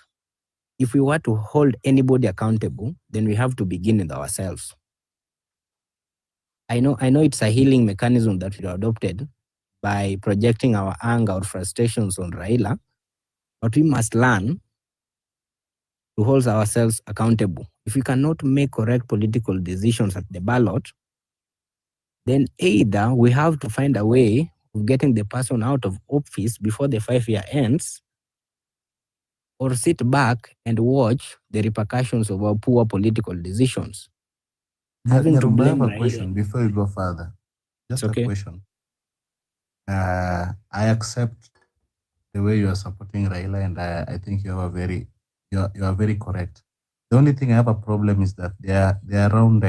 if we were to hold anybody accountable, then we have to begin with ourselves. I know it's a healing mechanism that we adopted by projecting our anger or frustrations on Raila, but we must learn to hold ourselves accountable. If we cannot make correct political decisions at the ballot, then either we have to find a way of getting the person out of office before the 5-year ends, or sit back and watch the repercussions of our poor political decisions. I have a question before you go further. Just a question. I accept the way you are supporting Raila, and I think you are very correct. The only thing I have a problem is that there are around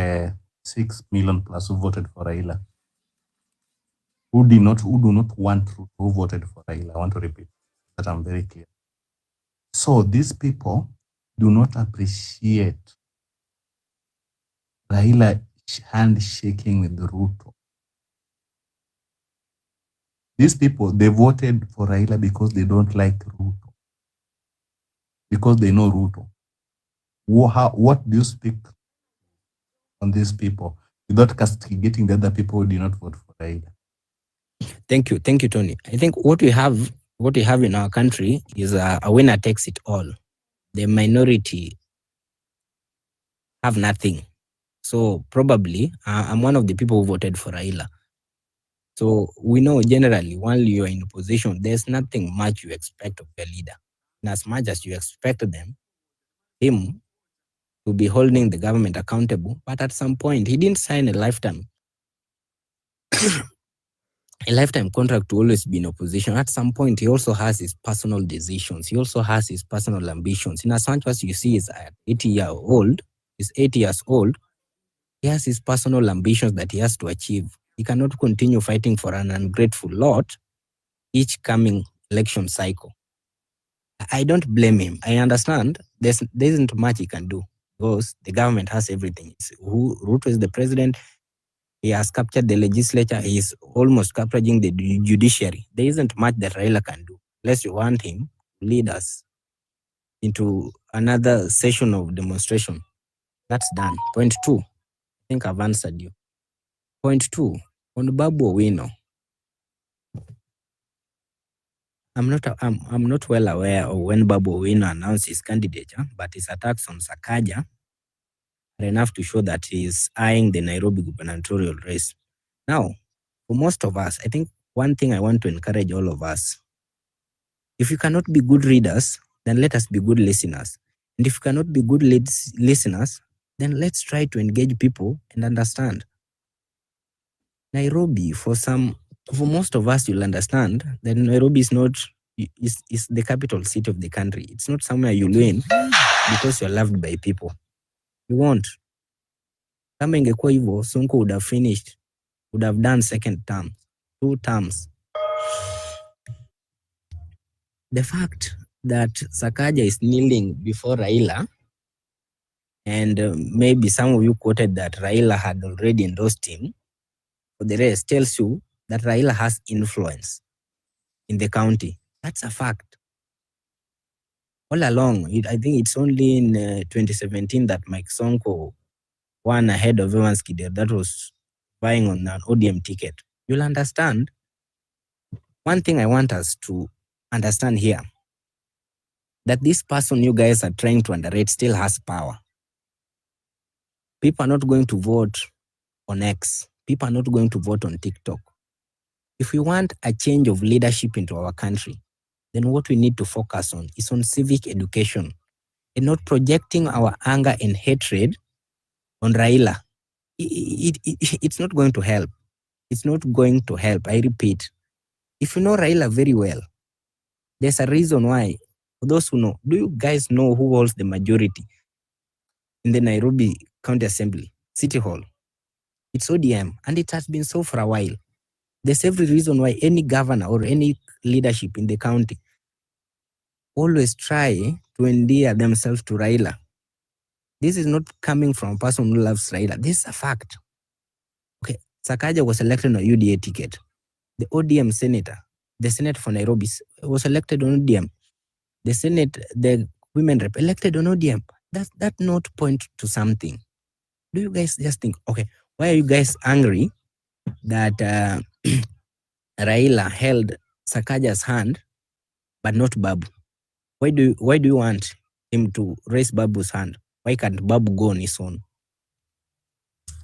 6 million plus who voted for Raila, who do not want Ruto, who voted for Raila. I want to repeat that I'm very clear. So these people do not appreciate Raila handshaking with Ruto. These people, they voted for Raila because they don't like Ruto, because they know Ruto. What do you speak on these people without castigating the other people who did not vote for Raila? Thank you, Tony. I think what we have in our country is a winner takes it all. The minority have nothing. So probably I'm one of the people who voted for Raila. So we know generally while you're in opposition, there's nothing much you expect of your leader. And as much as you expect him to be holding the government accountable, but at some point he didn't sign a lifetime contract to always be in opposition. At some point, he also has his personal decisions. He also has his personal ambitions. In as much as you see, he's an 80-year-old, He's 80 years old. He has his personal ambitions that he has to achieve. He cannot continue fighting for an ungrateful lot each coming election cycle. I don't blame him. I understand there isn't much he can do because the government has everything. Ruto is the president. He has captured the legislature. He is almost capturing the judiciary. There isn't much that Raila can do unless you want him to lead us into another session of demonstration. That's done. Point 2. I think I've answered you. Point 2. On Babu Owino. I'm not well aware of when Babu Owino announced his candidature, but his attacks on Sakaja are enough to show that he is eyeing the Nairobi gubernatorial race. Now, for most of us, I think one thing I want to encourage all of us, if you cannot be good readers, then let us be good listeners. And if you cannot be good listeners, then let's try to engage people and understand. Nairobi, for most of us, you'll understand that Nairobi is the capital city of the country. It's not somewhere you'll win because you're loved by people. You won't. Kama ingekuwa hivyo, Sonko would have finished, would have done second term, 2 terms. The fact that Sakaja is kneeling before Raila, and maybe some of you quoted that Raila had already endorsed him, for the rest tells you that Raila has influence in the county. That's a fact. All along, I think it's only in 2017 that Mike Sonko won ahead of Evans Kider that was buying on an ODM ticket. You'll understand. One thing I want us to understand here, that this person you guys are trying to underrate still has power. People are not going to vote on X. People are not going to vote on TikTok. If we want a change of leadership into our country, then what we need to focus on is on civic education and not projecting our anger and hatred on Raila. It's not going to help. It's not going to help. I repeat, if you know Raila very well, there's a reason why. For those who know, do you guys know who holds the majority in the Nairobi County Assembly, City Hall? It's ODM, and it has been so for a while. There's every reason why any governor or any leadership in the county always try to endear themselves to Raila. This is not coming from a person who loves Raila. This is a fact. Okay, Sakaja was elected on a UDA ticket. The ODM senator, the Senate for Nairobi was elected on ODM. The Senate, the women rep elected on ODM. Does that not point to something? Do you guys just think, okay, why are you guys angry that Raila held Sakaja's hand, but not Babu? Why do you want him to raise Babu's hand? Why can't Babu go on his own?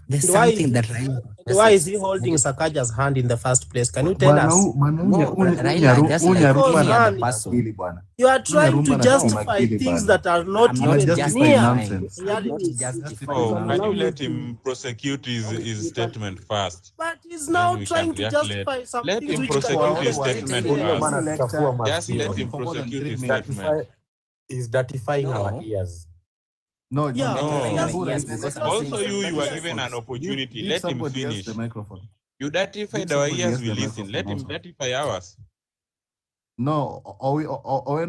There's something that Raila... Why is he holding Sakaja's hand in the first place? Can you tell us? You are trying to justify things that are not even near. Can you let him prosecute his statement first? But he's now trying to justify something. Let him prosecute his statement first. Just let him prosecute his statement. He's dirtifying our ears. No. Also, you are given an opportunity. Let him finish. You dirtified our ears, we listen. Let him dirtify ours. No, or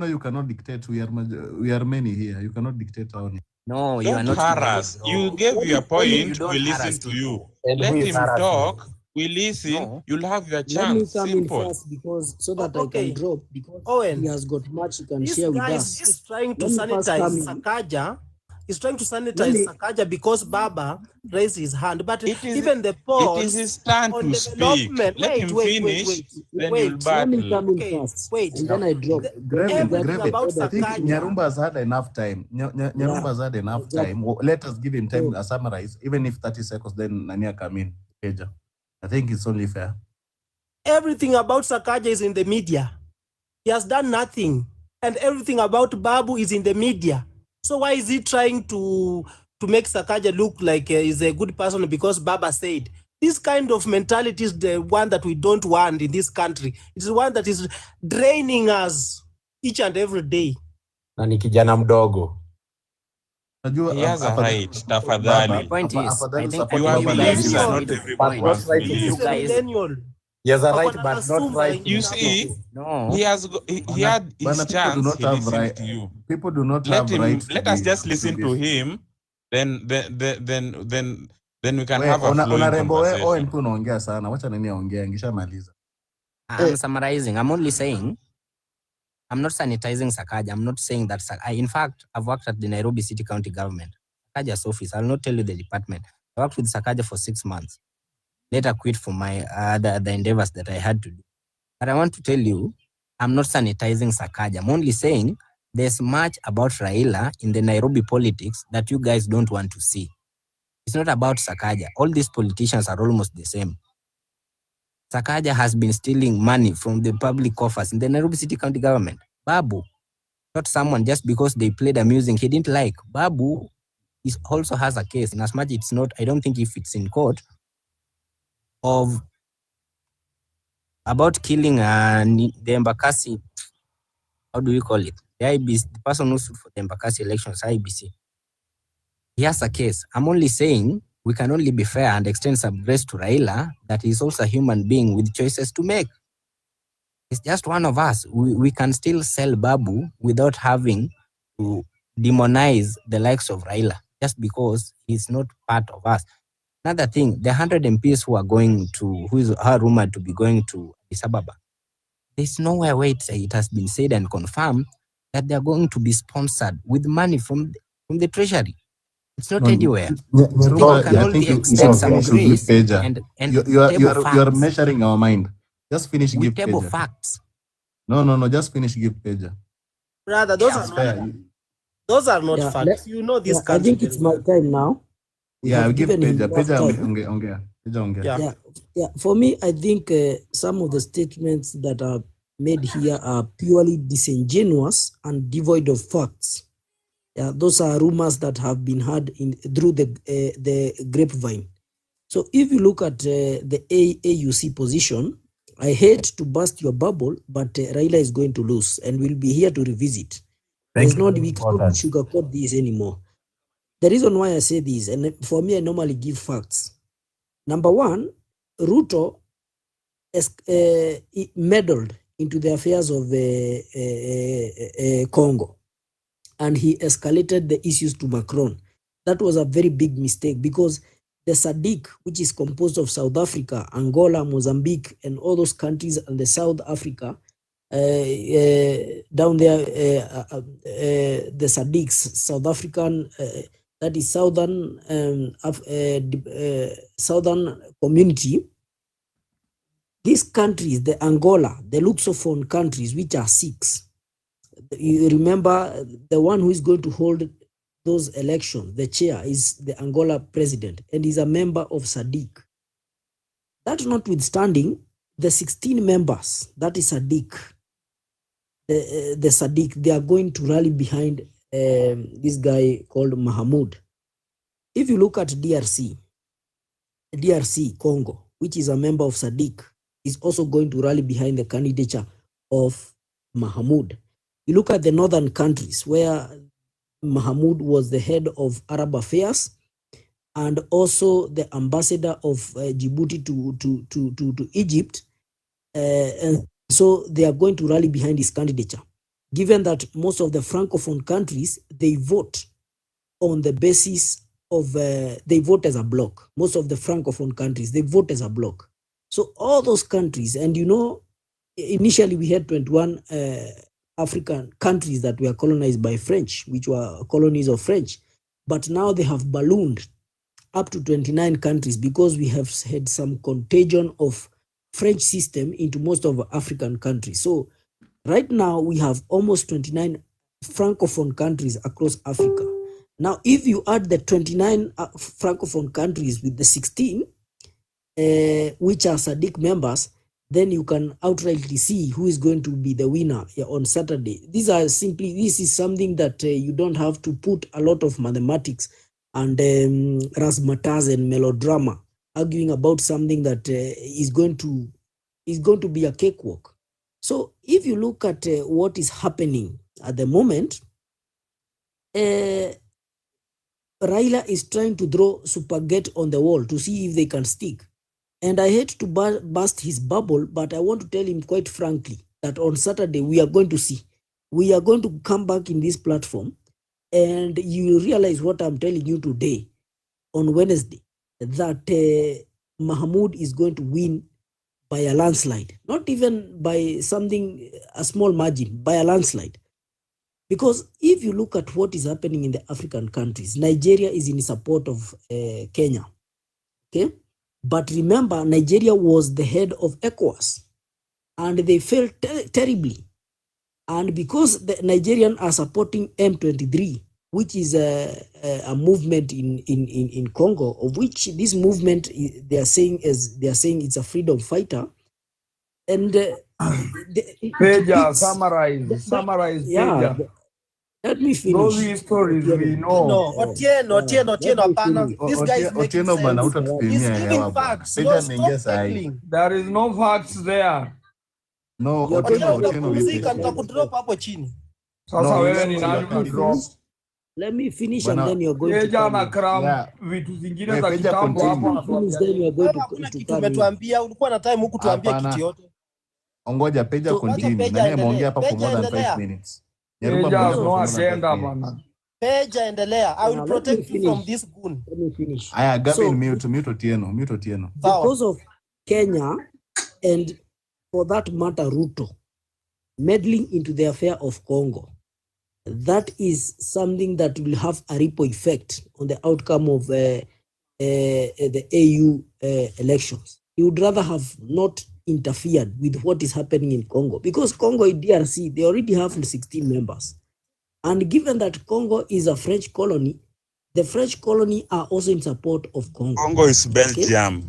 you cannot dictate. We are many here. You cannot dictate our name. No, you are not harass. You gave your point, we listen to you. Let him talk. We listen. No. You'll have your chance. Let me come in first because so that I can drop because he has got much he can share with us. This guy is trying to sanitize Sakaja. He's trying to sanitize Sakaja because Baba raised his hand. But even the pause... It is his turn to speak. Let him finish, then you'll battle. Let me come in first, and then I drop. I think Nyarumba has had enough time. Nyarumba has had enough time. Let us give him time to summarize. Even if 30 seconds, then Nania come in. I think it's only fair. Everything about Sakaja is in the media. He has done nothing. And everything about Babu is in the media. So why is he trying to make Sakaja look like he's a good person because Baba said? This kind of mentality is the one that we don't want in this country. It's the one that is draining us each and every day. Na ni kijana mdogo. He has a right, My tafadhali. point is, I think Your you guys belief is should not read the but not everyone's point. right in You belief. guys, He has a right, but not right You in see, no. he had his People do chance. not He have listened right. to you. People do not Let have right him. to Let us be just to listen to give. him. Then we can We have a flowing honorable we conversation. mtu unaongea sana. Wacha nini aongea ngishamaliza. I'm summarizing. I'm only saying, I'm not sanitizing Sakaja. I'm not saying that. In fact, I've worked at the Nairobi City County Government, Sakaja's office. I'll not tell you the department. I worked with Sakaja for 6 months. Later quit for my the endeavors that I had to do. But I want to tell you, I'm not sanitizing Sakaja. I'm only saying there's much about Raila in the Nairobi politics that you guys don't want to see. It's not about Sakaja. All these politicians are almost the same. Sakaja has been stealing money from the public coffers in the Nairobi City County Government. Babu, not someone just because they played a music he didn't like. Babu also has a case, in as much it's not, I don't think if it's in court, of about killing the Embakasi, how do we call it? The IBC, the person who stood for the Embakasi elections, IBC. He has a case. I'm only saying we can only be fair and extend some grace to Raila that he's also a human being with choices to make. He's just one of us. We can still sell Babu without having to demonize the likes of Raila just because he's not part of us. Another thing, the 100 MPs who are rumored to be going to Addis Ababa, there's nowhere where it has been said and confirmed that they're going to be sponsored with money from the treasury. It's not anywhere. Nyarumba, Can I only think you extend some should give grace Peja. and You're measuring our mind. Just finish, with give table Peja. facts. No, just finish, give Peja. Brother, those are not facts. You know this country. I think it's my time now. Yeah, give Peja. Yeah. For me, I think some of the statements that are made here are purely disingenuous and devoid of facts. Yeah, those are rumors that have been heard through the grapevine. So if you look at the AUC position, I hate to burst your bubble, but Raila is going to lose, and we'll be here to revisit. We cannot sugarcoat this anymore. The reason why I say this, and for me, I normally give facts. Number one, Ruto meddled into the affairs of Congo, and he escalated the issues to Macron. That was a very big mistake because the SADC, which is composed of South Africa, Angola, Mozambique, and all those countries, and the South Africa, down there, the SADC, South African, that is Southern Community. These countries, the Angola, the Lusophone countries, which are 6, you remember the one who is going to hold those elections, the chair is the Angola president, and is a member of SADC. That notwithstanding, the 16 members, that is SADC, the SADC, they are going to rally behind this guy called Mahamoud. If you look at DRC Congo, which is a member of SADC, is also going to rally behind the candidature of Mahamoud. You look at the northern countries where Mahamoud was the head of Arab affairs and also the ambassador of Djibouti to Egypt. And so they are going to rally behind his candidature, given that most of the Francophone countries, they vote on the basis of, they vote as a bloc. Most of the Francophone countries, they vote as a bloc. So all those countries, and you know, initially we had 21 African countries that were colonized by French, which were colonies of French. But now they have ballooned up to 29 countries because we have had some contagion of French system into most of African countries. So right now we have almost 29 Francophone countries across Africa. Now, if you add the 29 Francophone countries with the 16, which are SADC members, then you can outrightly see who is going to be the winner on Saturday. This is something that you don't have to put a lot of mathematics and razzmatazz and melodrama arguing about something that is going to be a cakewalk. So if you look at what is happening at the moment, Raila is trying to throw Supergate on the wall to see if they can stick. And I hate to burst his bubble, but I want to tell him quite frankly that on Saturday we are going to see. We are going to come back in this platform and you will realize what I'm telling you today on Wednesday, that Mahmoud is going to win by a landslide, not even by something, a small margin, by a landslide. Because if you look at what is happening in the African countries, Nigeria is in support of Kenya, okay? But remember, Nigeria was the head of ECOWAS and they failed terribly. And because the Nigerians are supporting M23, which is a movement in Congo, of which this movement they are saying it's a freedom fighter. And Peja, summarize, yeah. Peja. Let me finish. Those stories we know. Otieno, apana. This guy is making sense. He's giving facts. No, stop heckling. There is no facts there. No, utapumzika nitakudrop hapo chini. Sasa wewe ni nani unadrop? Let me finish and then you're going to Jana kram vitu zingine za kitambo hapo hakuna kitu umetuambia, ulikuwa na time huku tuambie kitu yote. Ongoja Peja continue. Nani ameongea hapa for more than 5 minutes? Peja endelea. I will protect you from this goon. Let me finish. Aya, Gavin, mute Otieno. Because of Kenya and for that matter Ruto meddling into the affair of Congo, that is something that will have a ripple effect on the outcome of the AU elections. He would rather have not interfered with what is happening in Congo, because Congo in DRC, they already have 16 members. And given that Congo is a French colony, the French colony are also in support of Congo. Congo is Belgium.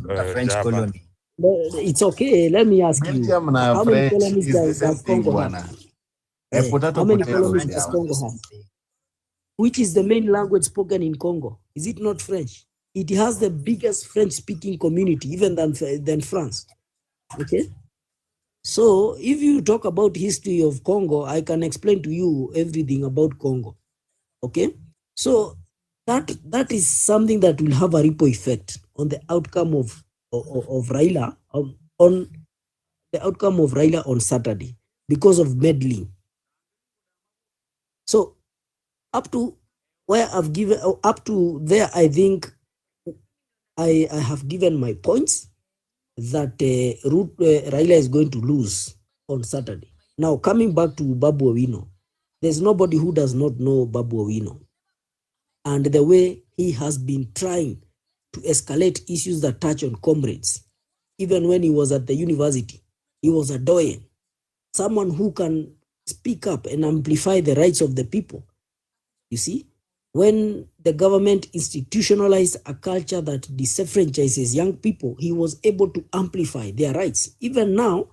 French colony. It's okay. Let me ask you. How many colonies does Congo have? How many colonies does Congo have? Which is the main language spoken in Congo? Is it not French? It has the biggest French-speaking community, even than France. Okay? So if you talk about history of Congo, I can explain to you everything about Congo. Okay? So that is something that will have a ripple effect on the outcome of Raila, on the outcome of Raila on Saturday because of meddling. So up to where I've given, up to there, I think I have given my points that Raila is going to lose on Saturday. Now, coming back to Babu Owino, there's nobody who does not know Babu Owino and the way he has been trying to escalate issues that touch on comrades. Even when he was at the university, he was a doyen, someone who can speak up and amplify the rights of the people. You see, when the government institutionalized a culture that disenfranchises young people, he was able to amplify their rights. Even now,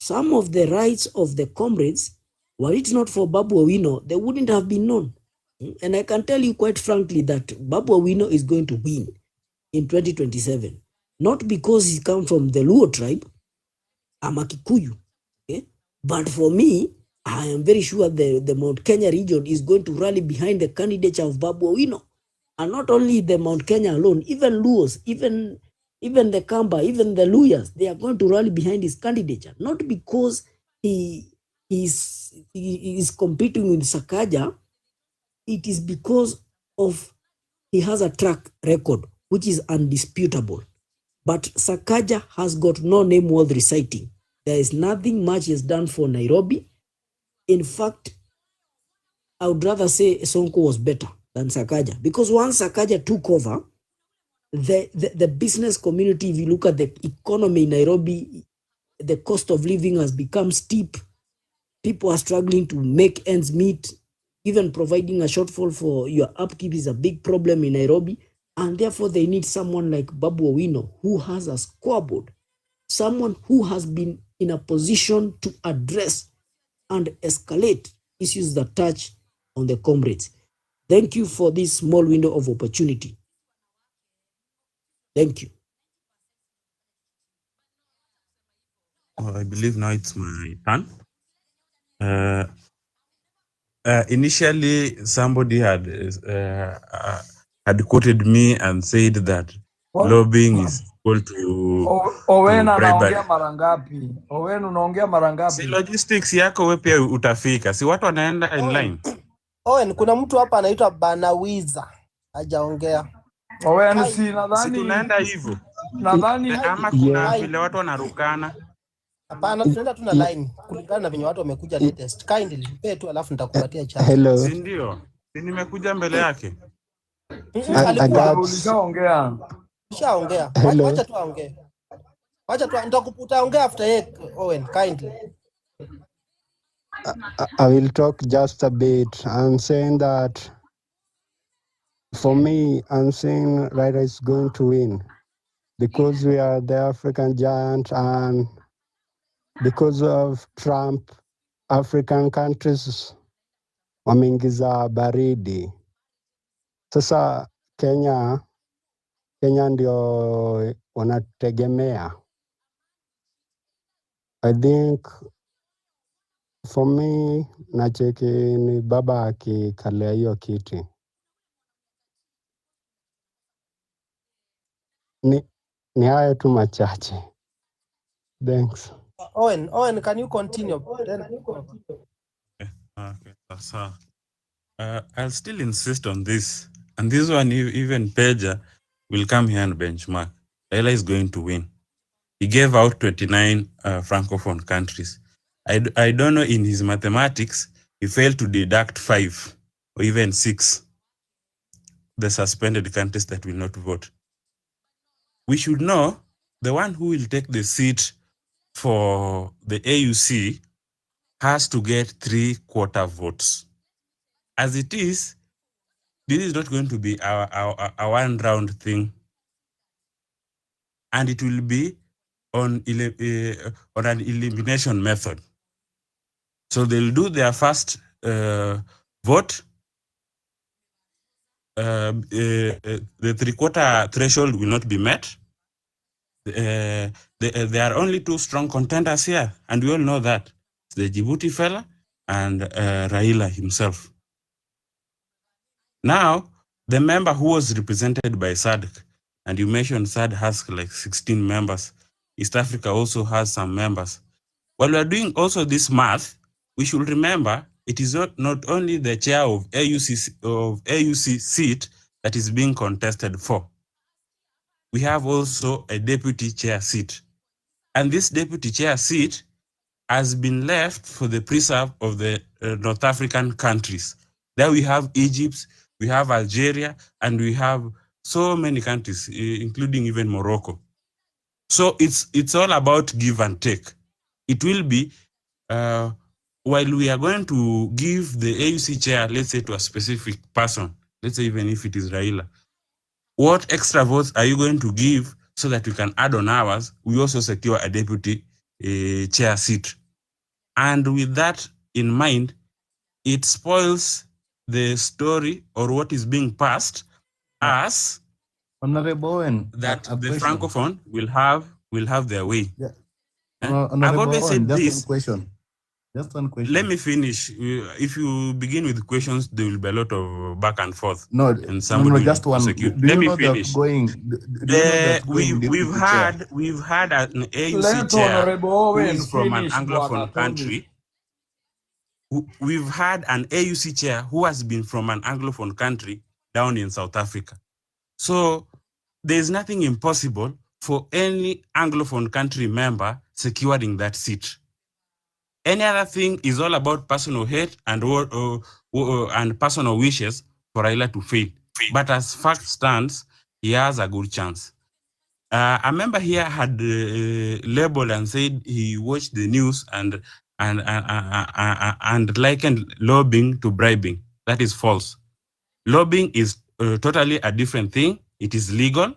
some of the rights of the comrades, were it not for Babu Owino, they wouldn't have been known. And I can tell you quite frankly that Babu Owino is going to win in 2027. Not because he comes from the Luo tribe, I'm a Kikuyu, okay? But for me, I am very sure the Mount Kenya region is going to rally behind the candidature of Babu Owino. And not only the Mount Kenya alone, even Luos, even the Kamba, even the Luyas, they are going to rally behind his candidature. Not because he is competing with Sakaja, it is because of he has a track record which is undisputable. But Sakaja has got no name worth reciting. There is nothing much he has done for Nairobi. In fact, I would rather say Sonko was better than Sakaja, because once Sakaja took over, the business community, if you look at the economy in Nairobi, the cost of living has become steep. People are struggling to make ends meet. Even providing a shortfall for your upkeep is a big problem in Nairobi. And therefore, they need someone like Babu Owino, who has a scoreboard, someone who has been in a position to address and escalate issues that touch on the comrades. Thank you for this small window of opportunity. Thank you. I believe now it's my turn. Initially, somebody had quoted me and said that lobbying is equal Owen to bribery. anaongea mara ngapi? Owen unaongea mara ngapi? Si logistics yako wewe pia utafika. Si watu wanaenda in line. Owen, kuna mtu hapa anaitwa Banawiza hajaongea. Owen, si nadhani si tunaenda hivyo. Nadhani ama kuna vile watu wanarukana. Hapana, tunaenda tu na line kulingana na venye watu wamekuja latest. Kindly pay tu alafu nitakupatia chance. Hello. Si ndio? Si nimekuja mbele yake. Ulishaongea. Ushaongea. Wacha tu aongee. Wacha tu nitakuputa after yeye Owen, kindly. I will talk just a bit. I'm saying that for me, I'm saying Raila is going to win because we are the African giant, and because of Trump, African countries wameingiza baridi. Sasa Kenya ndio wanategemea. I think for me, nacheki ni baba akikalia hiyo kiti. Ni hayo tu machache. Thanks. Owen, can you continue? Okay, so I'll still insist on this. And this one, even Peja will come here and benchmark. Raila is going to win. He gave out 29 francophone countries. I don't know, in his mathematics, he failed to deduct 5 or even 6, the suspended countries that will not vote. We should know the one who will take the seat for the AUC has to get 3/4 votes. As it is, this is not going to be a one round thing, and it will be on an elimination method. So they'll do their first vote. The 3/4 threshold will not be met. There are only 2 strong contenders here, and we all know that. It's the Djibouti fella and Raila himself. Now, the member who was represented by SADC, and you mentioned SADC has like 16 members. East Africa also has some members. While we're doing also this math, we should remember it is not only the chair of AUC seat that is being contested for. We have also a deputy chair seat. And this deputy chair seat has been left for the preserve of the North African countries. There we have Egypt, we have Algeria, and we have so many countries, including even Morocco. So it's all about give and take. It will be, while we are going to give the AUC chair, let's say, to a specific person, let's say even if it is Raila, what extra votes are you going to give so that we can add on ours? We also secure a deputy chair seat. And with that in mind, it spoils the story or what is being passed as Honorable Owen, that the Francophone will have their way. Yeah. I've always said this. Just one question. Let me finish. If you begin with questions, there will be a lot of back and forth. No, and somebody just one. Let me finish. We've had an AUC chair who is from an Anglophone country. We've had an AUC chair who has been from an Anglophone country down in South Africa. So there's nothing impossible for any Anglophone country member securing that seat. Any other thing is all about personal hate and personal wishes for Raila to fail. But as fact stands, he has a good chance. A member here had labeled and said he watched the news and likened lobbying to bribing. That is false. Lobbying is totally a different thing. It is legal,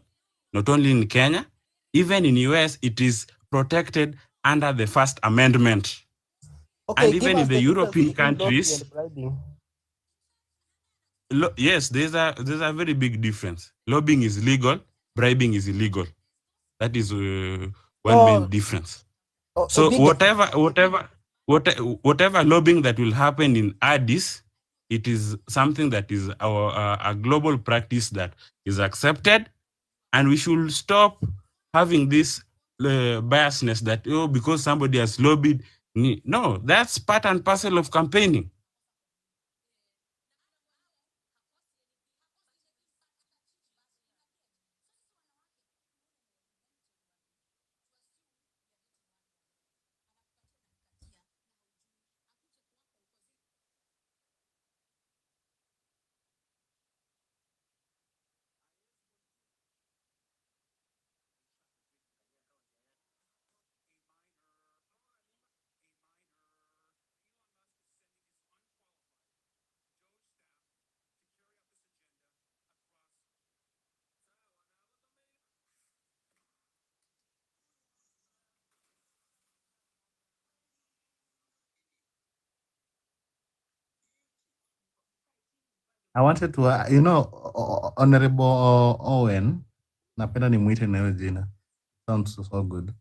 not only in Kenya. Even in US, it is protected under the First Amendment. Okay, and even in the European countries, yes, there's a very big difference. Lobbying is legal, bribing is illegal. That is one main difference. So whatever lobbying that will happen in Addis it is something that is a global practice that is accepted, and we should stop having this biasness that, oh, because somebody has lobbied. No, that's part and parcel of campaigning. I wanted to, Honorable Owen, napenda nimwite na hiyo jina. Sounds so good.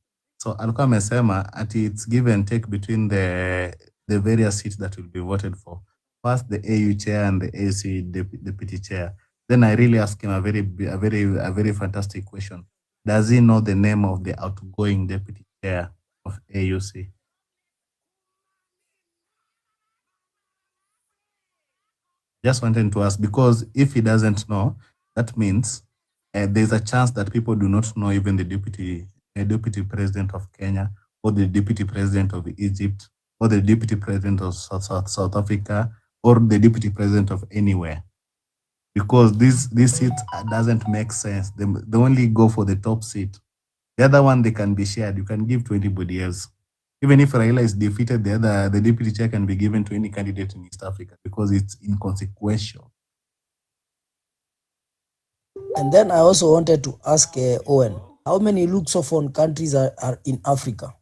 So alikuwa amesema ati it's give and take between the various seats that will be voted for. First the AU chair and the AUC deputy chair. Then I really asked him a very fantastic question. Does he know the name of the outgoing deputy chair of AUC? Just wanted to ask, because if he doesn't know, that means there's a chance that people do not know even the deputy president of Kenya, or the deputy president of Egypt, or the deputy president of South Africa, or the deputy president of anywhere. Because this seat doesn't make sense. They only go for the top seat. The other one, they can be shared. You can give to anybody else. Even if Raila is defeated, the deputy chair can be given to any candidate in East Africa because it's inconsequential. And then I also wanted to ask Owen, how many Lusophone countries are in Africa?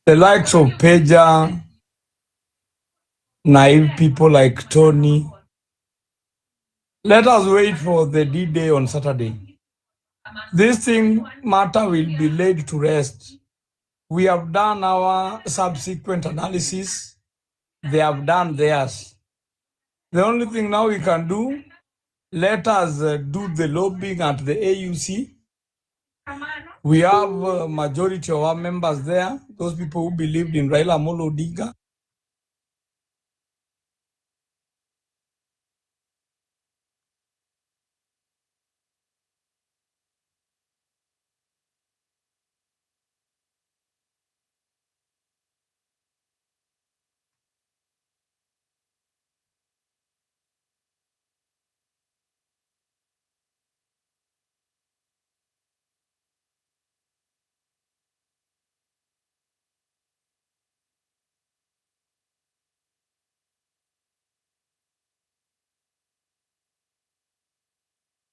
The likes of Peja, naive people like Tony. Let us wait for the D-Day on Saturday. This thing matter will be laid to rest. We have done our subsequent analysis. They have done theirs. The only thing now we can do, let us do the lobbying at the AUC. We have a majority of our members there, those people who believed in Raila Amolo Odinga.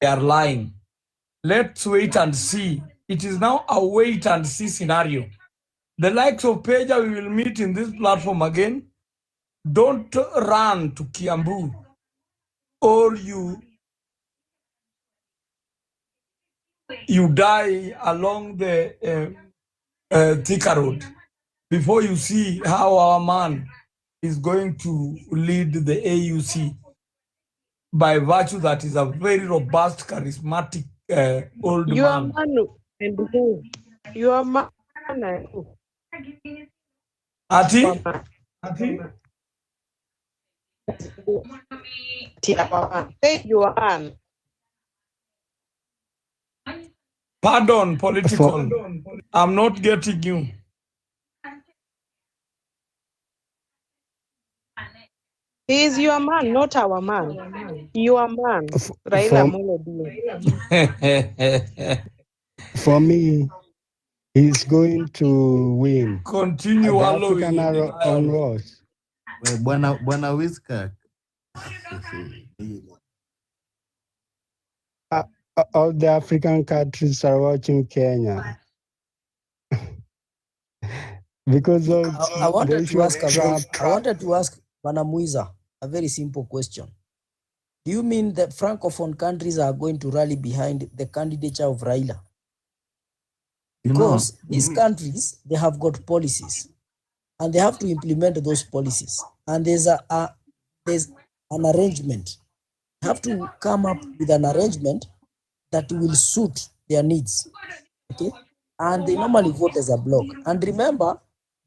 They are lying. Let's wait and see. It is now a wait and see scenario. The likes of Peja, we will meet in this platform again. Don't run to Kiambu, or you die along the Thika Road before you see how our man is going to lead the AUC, by virtue that is a very robust, charismatic old man. And who? Your man and who? Ati? Say your hand. Pardon, political. I'm not getting you. He is your man, not our man. Your man, Raila Amolo Odinga. For me, he's going to win. Continue The wallowing African in on denial. Ross. Bwana Whisker. All the African countries are watching Kenya because of I the wanted issue to of ask I wanted to ask Banamuiza a very simple question. Do you mean that Francophone countries are going to rally behind the candidature of Raila? Because these countries, they have got policies and they have to implement those policies. And there's an arrangement. They have to come up with an arrangement that will suit their needs. Okay? And they normally vote as a bloc. And remember,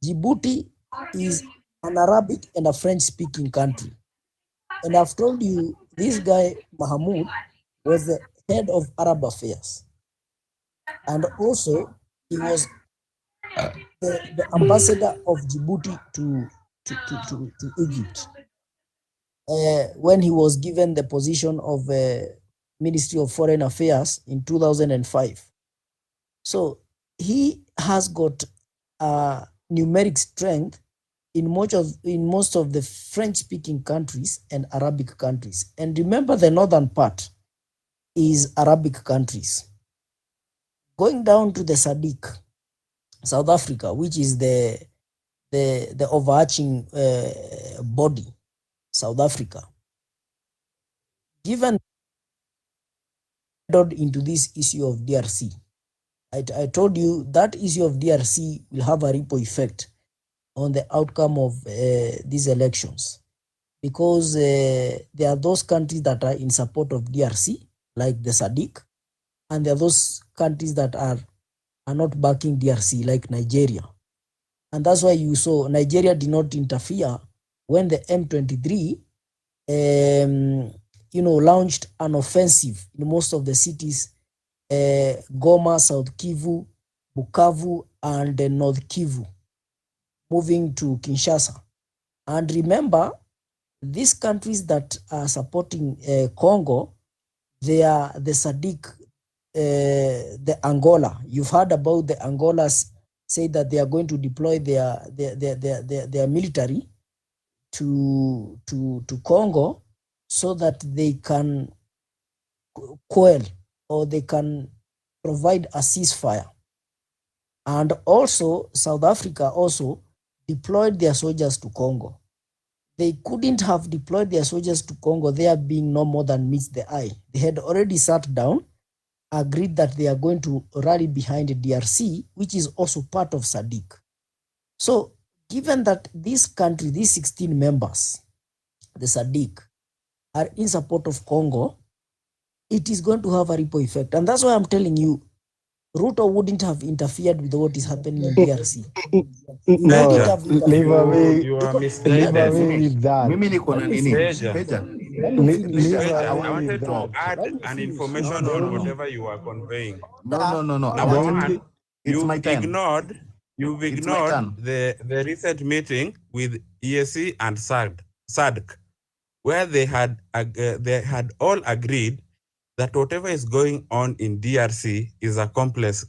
Djibouti is an Arabic and a French speaking country. And I've told you, this guy, Mahmoud, was the head of Arab affairs. And also, he was the ambassador of Djibouti to Egypt. When he was given the position of Ministry of Foreign Affairs in 2005. So he has got numeric strength in most of the French-speaking countries and Arabic countries. And remember, the northern part is Arabic countries. Going down to the SADC, South Africa, which is the overarching body, South Africa, given into this issue of DRC, I told you that issue of DRC will have a ripple effect on the outcome of these elections, because there are those countries that are in support of DRC, like the SADC, and there are those countries that are not backing DRC, like Nigeria. And that's why you saw Nigeria did not interfere when the M23 launched an offensive in most of the cities, Goma, South Kivu, Bukavu, and North Kivu, moving to Kinshasa. And remember, these countries that are supporting Congo, they are the SADC, the Angola. You've heard about the Angolas say that they are going to deploy their military to Congo so that they can quell or they can provide a ceasefire. And also South Africa also deployed their soldiers to Congo. They couldn't have deployed their soldiers to Congo, there being no more than meets the eye. They had already sat down, agreed that they are going to rally behind the DRC, which is also part of SADC. So given that this country, these 16 members, the SADC, are in support of Congo, it is going to have a ripple effect. And that's why I'm telling you, Ruto wouldn't have interfered with what is happening in DRC. No, leave away, You are leave misguided. away with that. I wanted to add an information on whatever you are conveying. No. Number one, you've my turn. ignored the recent meeting with EAC and SADC, where they had all agreed that whatever is going on in DRC is a complex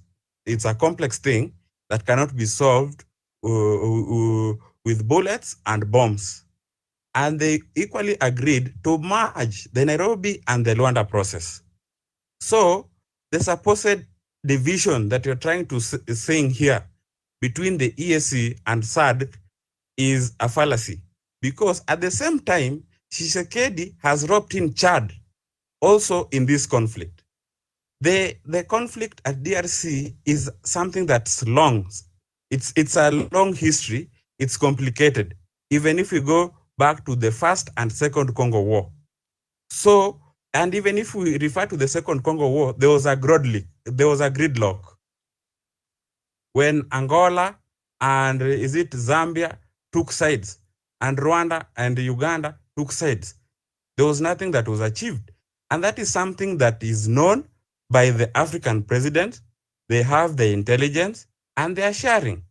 thing that cannot be solved with bullets and bombs. And they equally agreed to merge the Nairobi and the Luanda process. So the supposed division that you're trying to sing here between the EAC and SADC is a fallacy, because at the same time, Tshisekedi has roped in Chad also in this conflict. The conflict at DRC is something that's long. It's a long history. It's complicated, even if we go back to the First and Second Congo War. So, and even if we refer to the Second Congo War, there was a gridlock when Angola and is it Zambia took sides, and Rwanda and Uganda took sides. There was nothing that was achieved. And that is something that is known by the African president. They have the intelligence and they are sharing.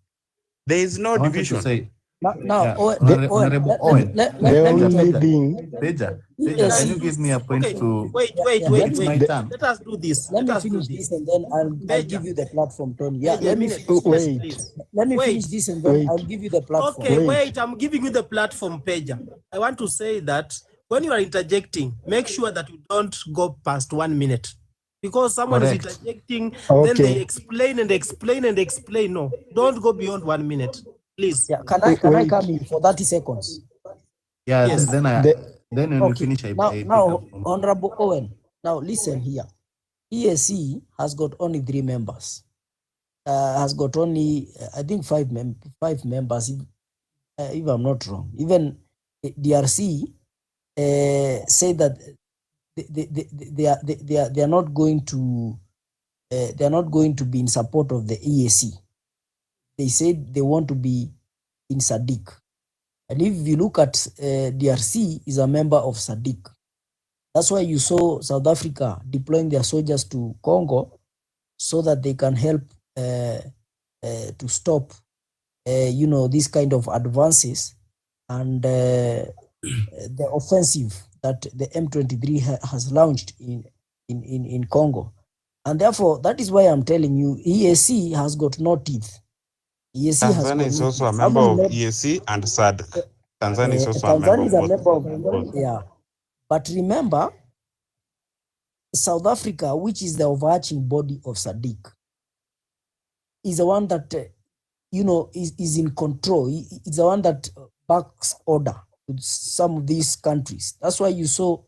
There is no division. Honorable Owen, the only thing. Peja, can you give me a point to? Wait. It's my turn. Let us do this. Let me finish this and then I'll give you the platform, Tony. Yeah, let me finish this and then I'll give you the platform. Okay, wait. I'm giving you the platform, Peja. I want to say that when you are interjecting, make sure that you don't go past 1 minute. Because someone is interjecting, then they explain and explain and explain. No, don't go beyond 1 minute, please. Yeah, can I come in for 30 seconds? Yeah, yes. Then when we finish, now, Honorable Owen, now listen here. EAC has got only 3 members. Has got only, I think, 5 members, if I'm not wrong. Even DRC say that they are not going to be in support of the EAC. They said they want to be in SADC. And if you look at DRC is a member of SADC. That's why you saw South Africa deploying their soldiers to Congo so that they can help to stop these kind of advances and the offensive that the M23 has launched in Congo. And therefore, that is why I'm telling you, EAC has got no teeth. Tanzania is also a member of EAC and SADC. Tanzania is also a member of both. Yeah. But remember, South Africa, which is the overarching body of SADC, is the one that, is in control. It's the one that backs order with some of these countries. That's why you saw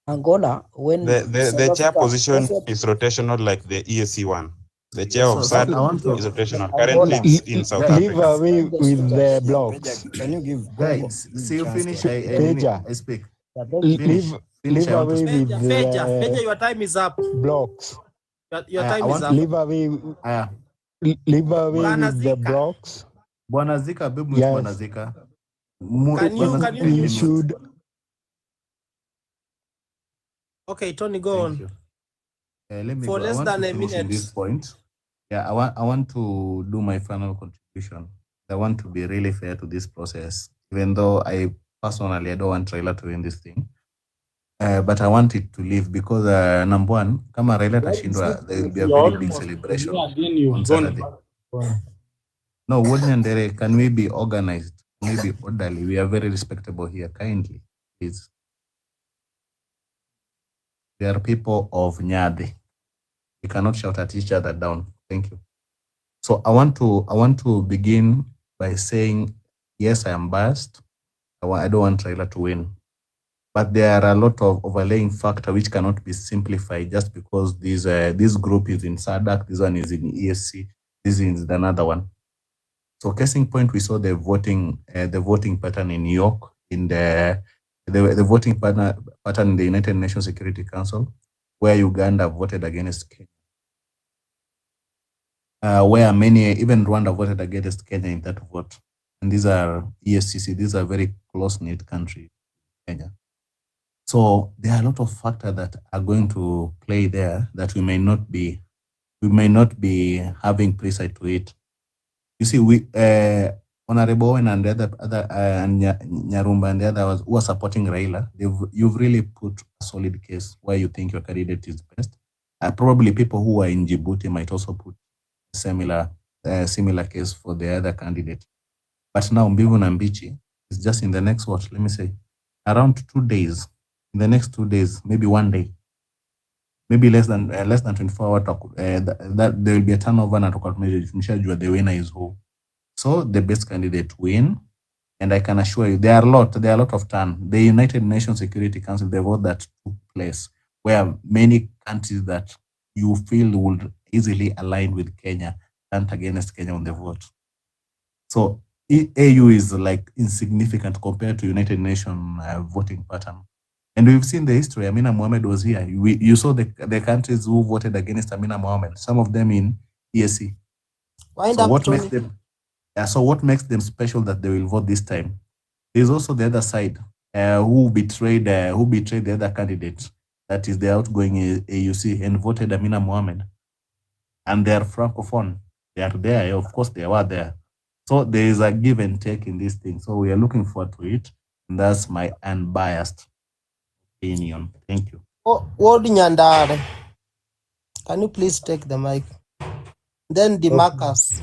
Angola when the chair position is rotational like the EAC one. The chair of SADC is rotational. Currently, it's in South Africa. Leave away with the blocks. Can you give guys? See you finish. I speak. Leave away with the Peja, your time is up. Blocks. Your time is up. Leave away with the blocks. Bwana Zika, Bwana Zika. Can you should. Okay, Tony, go on. Let me for less than a minute. This point. Yeah, I want to do my final contribution. I want to be really fair to this process, even though I personally don't want Raila to win this thing. But I want it to live because number one, kama Raila tashindwa, there will be a very big celebration on Saturday. No, Wodney and Derek, can we be organized? Can we be orderly? We are very respectable here. Kindly, please. They are people of Nyade. We cannot shout at each other down. Thank you. So I want to begin by saying, yes, I am biased. I don't want Raila to win. But there are a lot of overlaying factors which cannot be simplified just because this group is in SADC, this one is in ESC, this is another one. So case in point, we saw the voting pattern in New York, in the voting pattern in the United Nations Security Council, where Uganda voted against Kenya. Where many, even Rwanda voted against Kenya in that vote. And these are ESCC, these are very close-knit countries, Kenya. So there are a lot of factors that are going to play there that we may not be having insight to it. You see, we Honorable Owen and the other Nyarumba and the others who are supporting Raila, you've really put a solid case where you think your candidate is best. Probably people who are in Djibouti might also put similar case for the other candidate. But now Mbivu na Mbichi is just in the next around 2 days. In the next 2 days, maybe 1 day, maybe less than 24 hours, that there will be a turnover and the winner is who. So the best candidate win, and I can assure you there are a lot of turn. The United Nations Security Council, the vote that took place, where many countries that you feel would easily align with Kenya turned against Kenya on the vote. So AU is like insignificant compared to United Nations voting pattern. And we've seen the history. Amina Mohammed was here. You saw the countries who voted against Amina Mohammed, some of them in ESC. So what makes them? So what makes them special that they will vote this time? There's also the other side who betrayed the other candidate, that is the outgoing AUC, and voted Amina Mohammed. And they are francophone. They are there. Of course, they were there. So there is a give and take in this thing. So we are looking forward to it. And that's my unbiased opinion. Thank you. What Nyandare? Can you please take the mic? Then Demarcus.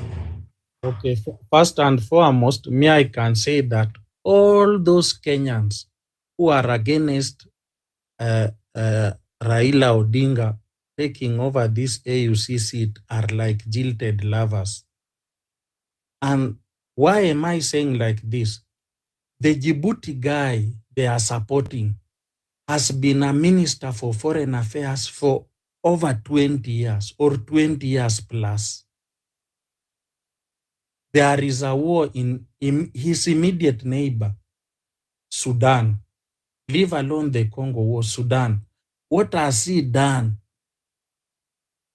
Okay, first and foremost, me, I can say that all those Kenyans who are against Raila Odinga taking over this AUC seat are like jilted lovers. And why am I saying like this? The Djibouti guy they are supporting has been a minister for foreign affairs for over 20 years or 20 years plus. There is a war in his immediate neighbor, Sudan. Leave alone the Congo war, Sudan. What has he done?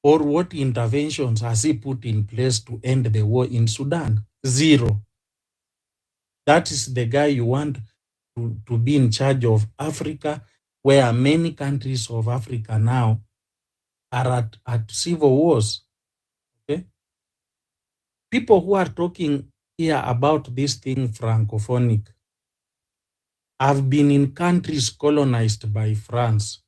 Or what interventions has he put in place to end the war in Sudan? Zero. That is the guy you want to be in charge of Africa, where many countries of Africa now are at civil wars. Okay? People who are talking here about this thing francophonic have been in countries colonized by France.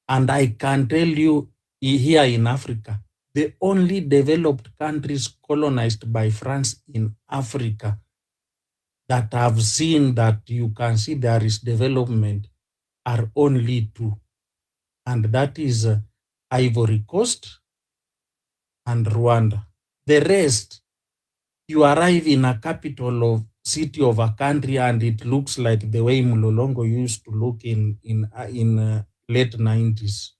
And I can tell you here in Africa, the only developed countries colonized by France in Africa that have seen that you can see there is development are only two. And that is Ivory Coast and Rwanda. The rest, you arrive in a capital of city of a country and it looks like the way Mlolongo used to look in late 90s.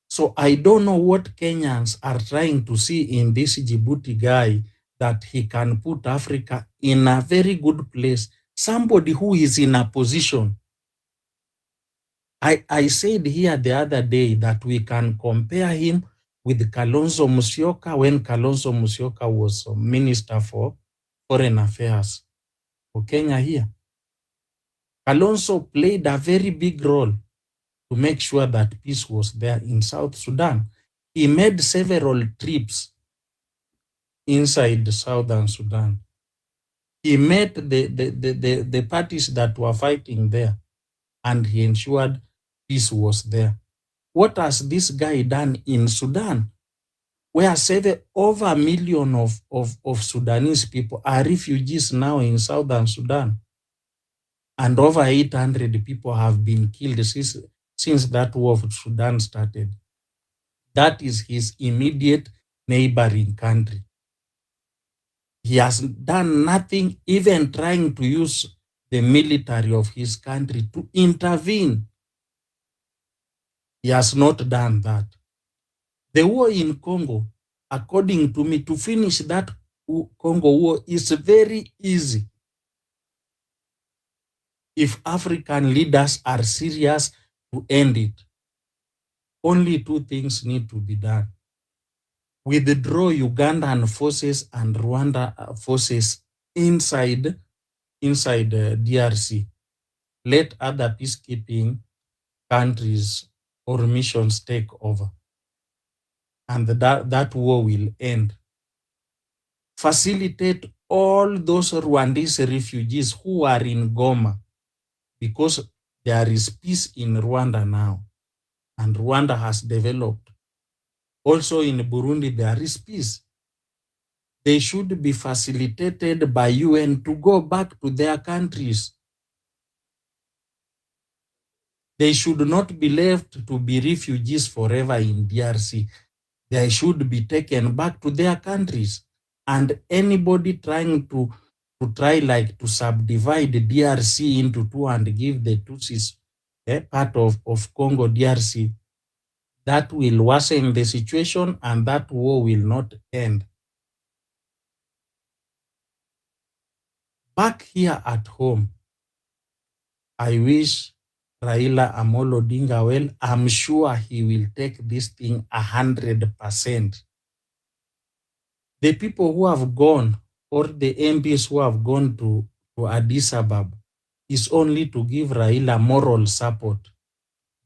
So I don't know what Kenyans are trying to see in this Djibouti guy that he can put Africa in a very good place. Somebody who is in a position. I said here the other day that we can compare him with Kalonzo Musyoka when Kalonzo Musyoka was Minister for Foreign Affairs for Kenya here. Kalonzo played a very big role to make sure that peace was there in South Sudan. He made several trips inside Southern Sudan. He met the parties that were fighting there and he ensured peace was there. What has this guy done in Sudan? Where over 1 million of Sudanese people are refugees now in Southern Sudan. And over 800 people have been killed since that war of Sudan started. That is his immediate neighboring country. He has done nothing, even trying to use the military of his country to intervene. He has not done that. The war in Congo, according to me, to finish that Congo war is very easy if African leaders are serious to end it. Only two things need to be done. Withdraw Ugandan forces and Rwanda forces inside DRC. Let other peacekeeping countries or missions take over. And that war will end. Facilitate all those Rwandese refugees who are in Goma, because there is peace in Rwanda now, and Rwanda has developed. Also in Burundi, there is peace. They should be facilitated by UN to go back to their countries. They should not be left to be refugees forever in DRC. They should be taken back to their countries. And anybody trying to subdivide the DRC into two and give the Tutsis part of Congo DRC, that will worsen the situation and that war will not end. Back here at home, I wish Raila Amolo Odinga well. I'm sure he will take this thing 100%. The people who have gone, or the MPs who have gone to Addis Ababa, is only to give Raila moral support.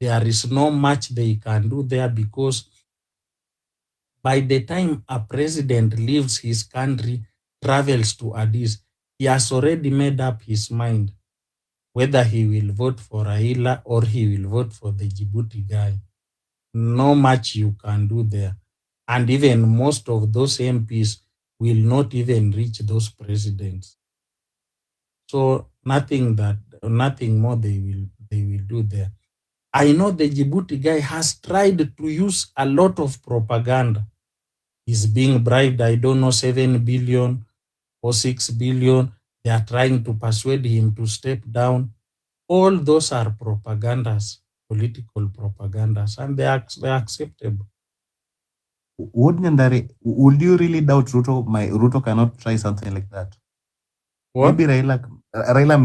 There is no much they can do there, because by the time a president leaves his country, travels to Addis, he has already made up his mind whether he will vote for Raila or he will vote for the Djibouti guy. No much you can do there. And even most of those MPs will not even reach those presidents. So nothing more they will do there. I know the Djibouti guy has tried to use a lot of propaganda. He's being bribed, I don't know, 7 billion or 6 billion. They are trying to persuade him to step down. All those are propagandas, political propagandas, and they are acceptable. Would you really doubt Ruto? Ruto cannot try something like that. What? Maybe Raila